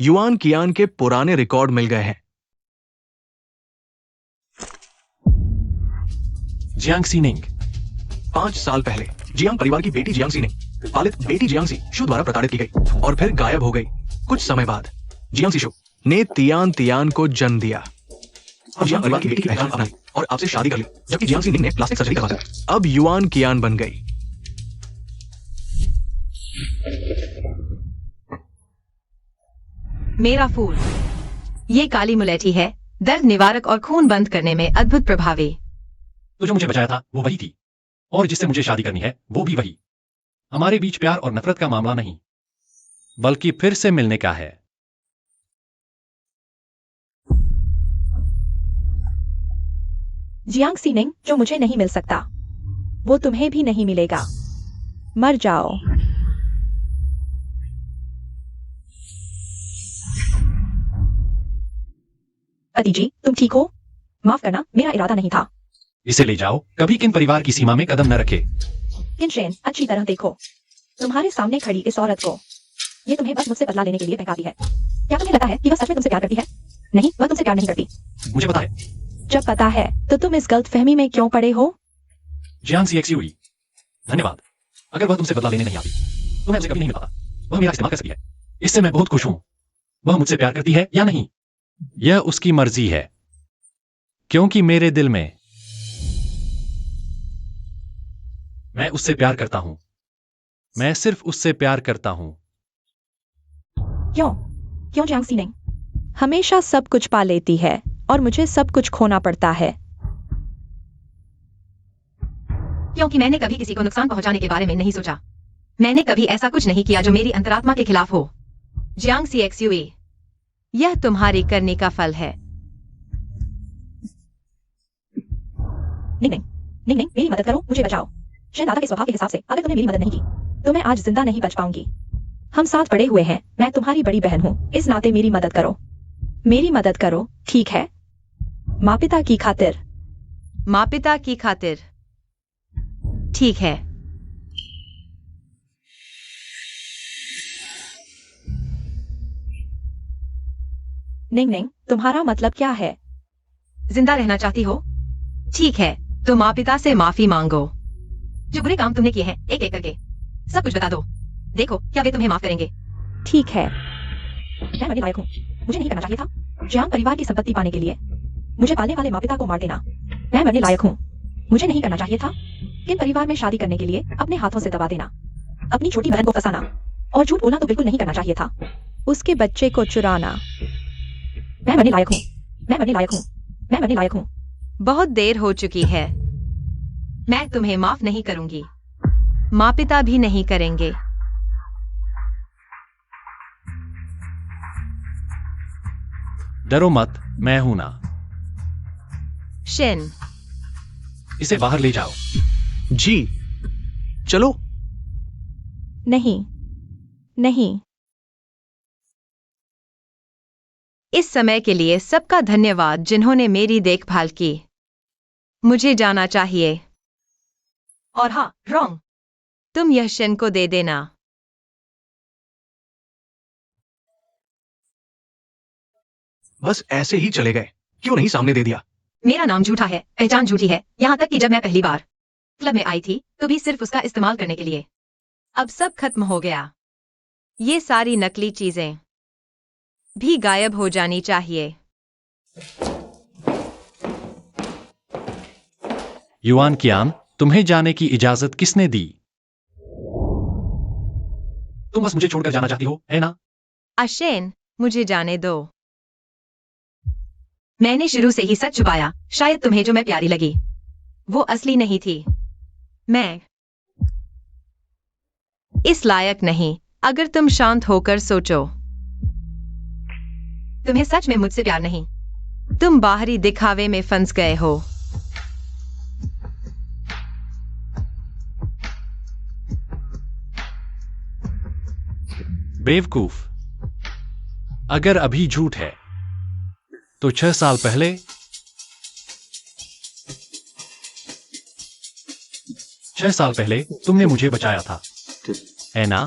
S4: युआन कियान के पुराने रिकॉर्ड मिल गए हैं।
S3: जियांग सीनिंग,
S4: 5 साल पहले जियांग परिवार की बेटी जियांग सीनिंग पालित बेटी जियांग सी शु द्वारा प्रताड़ित की गई और फिर गायब हो गई। कुछ समय बाद जियांग सी शु ने तियान तियान को जन्म दिया। जियांग परिवार की बेटी की पहचान अपनाई और आपसे शादी कर ली, जबकि जियांग सीनिंग ने प्लास्टिक सर्जरी करवाकर अब युआन कियान बन गई।
S2: मेरा फूल, ये काली मुलैठी है, दर्द निवारक और खून बंद करने में अद्भुत प्रभावी।
S3: तो जो मुझे बचाया था वो वही थी, और जिससे मुझे शादी करनी है वो भी वही। हमारे बीच प्यार और नफरत का मामला नहीं, बल्कि फिर से मिलने का है।
S1: जियांग सीनिंग, जो मुझे नहीं मिल सकता वो तुम्हें भी नहीं मिलेगा। मर जाओ। अति जी, तुम ठीक हो? माफ करना, मेरा इरादा नहीं था।
S3: इसे ले जाओ, कभी किन परिवार की सीमा में कदम न रखे।
S1: किनशेन, अच्छी तरह देखो तुम्हारे सामने खड़ी इस औरत को। ये तुम्हें बस मुझसे बदला लेने के लिए बहकाती है। क्या तुम्हें लगता है कि वह सच में तुमसे प्यार करती है? नहीं, वह तुमसे प्यार नहीं करती।
S3: मुझे पता है।
S1: जब पता है तो तुम इस गलतफहमी में क्यों पड़े हो?
S3: जियांग सीएक्सयूई, धन्यवाद। अगर वह तुमसे बदला लेने नहीं आती तो मैं उसे कभी नहीं मिलता। वह मेरा इस्तेमाल कर सकती है, इससे मैं बहुत खुश हूं। वह मुझसे प्यार करती है या नहीं, यह उसकी मर्जी है, क्योंकि मेरे दिल में मैं उससे प्यार करता हूं। मैं सिर्फ उससे प्यार करता हूं।
S1: क्यों? क्यों जियांग सीनिंग? हमेशा सब कुछ पा लेती है और मुझे सब कुछ खोना पड़ता है।
S2: क्योंकि मैंने कभी किसी को नुकसान पहुंचाने के बारे में नहीं सोचा। मैंने कभी ऐसा कुछ नहीं किया जो मेरी अंतरात्मा के खिलाफ हो। जियांग सीएक्सयूई, यह तुम्हारी करनी का फल है।
S1: नहीं नहीं नहीं नहीं, मेरी मदद करो, मुझे बचाओ। शायद दादा के स्वभाव के हिसाब से अगर तुमने मेरी मदद नहीं की तो मैं आज जिंदा नहीं बच पाऊंगी। हम साथ पड़े हुए हैं, मैं तुम्हारी बड़ी बहन हूँ, इस नाते मेरी मदद करो। मेरी मदद करो, ठीक है? माँ पिता की खातिर।
S2: माँ पिता की खातिर, ठीक है।
S1: निंग निंग, तुम्हारा मतलब क्या है?
S2: जिंदा रहना चाहती हो? ठीक है, तो माँ पिता से माफी मांगो। जो बुरे काम तुमने किए हैं एक एक करके सब कुछ बता दो। देखो क्या वे तुम्हें माफ करेंगे।
S1: ठीक है, मैं मरने लायक हूँ, मुझे नहीं करना चाहिए था। जियांग परिवार की संपत्ति पाने के लिए मुझे पालने वाले माँ पिता को मार देना। मैं मरने लायक हूँ, मुझे नहीं करना चाहिए था। किन परिवार में शादी करने के लिए अपने हाथों से दबा देना, अपनी छोटी बहन को फंसाना और झूठ बोलना तो बिल्कुल नहीं करना चाहिए था। उसके बच्चे को चुराना। मैं मरने लायक हूँ, मैं मरने लायक हूँ, मैं मरने लायक हूँ।
S2: बहुत देर हो चुकी है। मैं तुम्हें माफ नहीं करूंगी, माँ पिता भी नहीं करेंगे।
S3: डरो मत, मैं हूं ना।
S2: शिन,
S3: इसे बाहर ले जाओ।
S4: जी, चलो।
S1: नहीं नहीं,
S2: इस समय के लिए सबका धन्यवाद जिन्होंने मेरी देखभाल की। मुझे जाना चाहिए। और हाँ, रॉन्ग, तुम यह शिन को दे देना।
S4: बस ऐसे ही चले गए, क्यों नहीं सामने दे दिया?
S2: मेरा नाम झूठा है, पहचान झूठी है, यहाँ तक कि जब मैं पहली बार क्लब में आई थी तो भी सिर्फ उसका इस्तेमाल करने के लिए। अब सब खत्म हो गया। ये सारी नकली चीजें भी गायब हो जानी चाहिए।
S3: युआन कियान, तुम्हें जाने की इजाजत किसने दी? तुम बस मुझे छोड़कर जाना चाहती हो, है ना?
S2: अशेन, मुझे जाने दो। मैंने शुरू से ही सच छुपाया। शायद तुम्हें जो मैं प्यारी लगी वो असली नहीं थी। मैं इस लायक नहीं। अगर तुम शांत होकर सोचो, तुम्हें सच में मुझसे प्यार नहीं, तुम बाहरी दिखावे में फंस गए हो।
S3: बेवकूफ। अगर अभी झूठ है तो 6 साल पहले 6 साल पहले तुमने मुझे बचाया था, है ना?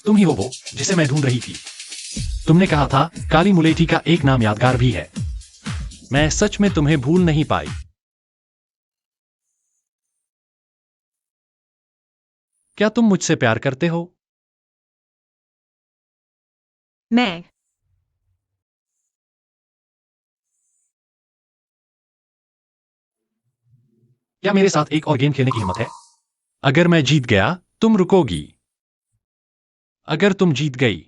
S3: तुम ही हो वो जिसे मैं ढूंढ रही थी। तुमने कहा था काली मुलेठी का एक नाम यादगार भी है। मैं सच में तुम्हें भूल नहीं पाई। क्या तुम मुझसे प्यार करते हो?
S2: मैं
S3: क्या मेरे साथ एक और गेम खेलने की हिम्मत है? अगर मैं जीत गया तुम रुकोगी। अगर तुम जीत गई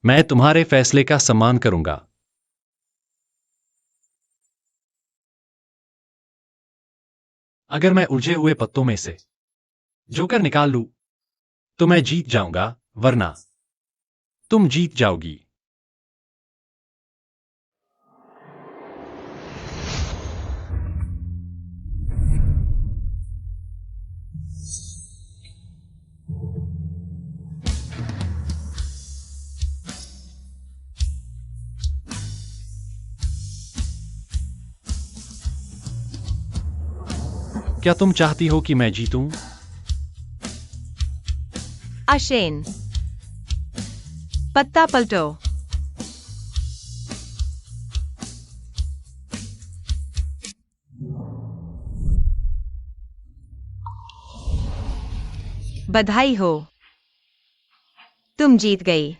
S3: मैं तुम्हारे फैसले का सम्मान करूंगा। अगर मैं उलझे हुए पत्तों में से जोकर निकाल लूं तो मैं जीत जाऊंगा, वरना तुम जीत जाओगी। क्या तुम चाहती हो कि मैं जीतूं?
S2: अशेन, पत्ता पलटो। बधाई हो, तुम जीत गई।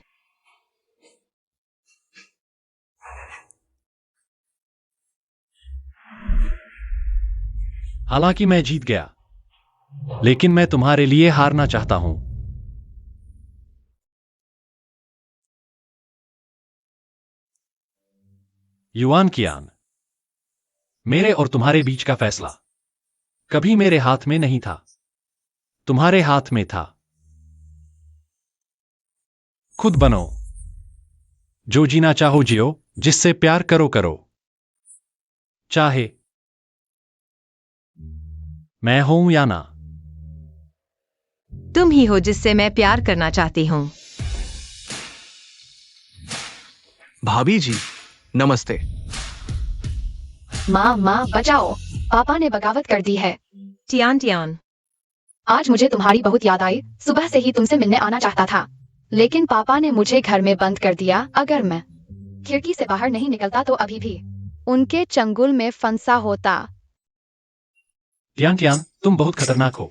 S3: हालांकि मैं जीत गया, लेकिन मैं तुम्हारे लिए हारना चाहता हूं। युआन कियान, मेरे और तुम्हारे बीच का फैसला कभी मेरे हाथ में नहीं था, तुम्हारे हाथ में था। खुद बनो, जो जीना चाहो जियो, जिससे प्यार करो करो, चाहे मैं हूं या ना।
S2: तुम ही हो जिससे मैं प्यार करना चाहती हूँ।
S4: भाभी जी नमस्ते।
S5: माँ बचाओ, पापा ने बगावत कर दी है।
S2: टियान टियान,
S5: आज मुझे तुम्हारी बहुत याद आई। सुबह से ही तुमसे मिलने आना चाहता था, लेकिन पापा ने मुझे घर में बंद कर दिया। अगर मैं खिड़की से बाहर नहीं निकलता तो अभी भी उनके चंगुल में फंसा होता।
S3: टियान टियान, तुम बहुत खतरनाक हो।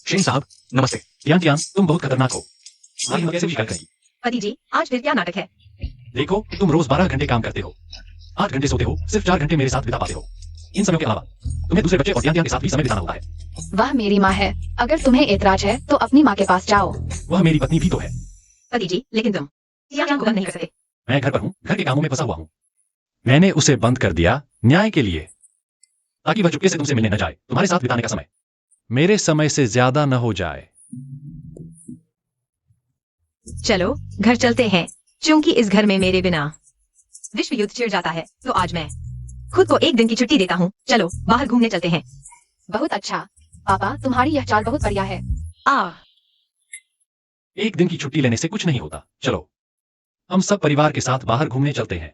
S4: शेन साहब नमस्ते।
S3: टियान टियान, तुम बहुत खतरनाक हो। तुम्हारी हिम्मत कैसे भी शिकायत करेगी?
S2: पति जी, आज फिर क्या नाटक है?
S3: देखो, तुम रोज 12 घंटे काम करते हो, 8 घंटे सोते हो, सिर्फ 4 घंटे मेरे साथ बिता पाते हो। इन समय के अलावा तुम्हें दूसरे बच्चे और टियान टियान के साथ भी समय बिताना होता है।
S5: वह मेरी माँ है, अगर तुम्हें एतराज है तो अपनी माँ के पास जाओ।
S3: वह मेरी पत्नी भी तो है।
S2: पति जी, लेकिन तुम टियान टियान को बंद नहीं कर सकते।
S3: मैं घर पर हूँ, घर के कामों में फंसा हुआ हूँ। मैंने उसे बंद कर दिया न्याय के लिए, ताकि वह चुपके से तुमसे मिलने न जाए। तुम्हारे साथ बिताने का समय मेरे समय से ज्यादा न हो जाए।
S2: चलो घर चलते हैं, क्योंकि इस घर में मेरे बिना विश्व युद्ध छिड़ जाता है। तो आज मैं खुद को एक दिन की छुट्टी देता हूँ। चलो बाहर घूमने चलते हैं।
S5: बहुत अच्छा पापा, तुम्हारी यह चाल बहुत बढ़िया है।
S3: एक दिन की छुट्टी लेने से कुछ नहीं होता। चलो हम सब परिवार के साथ बाहर घूमने चलते हैं।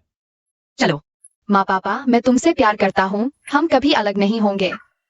S2: चलो।
S5: माँ पापा, मैं तुमसे प्यार करता हूँ, हम कभी अलग नहीं होंगे।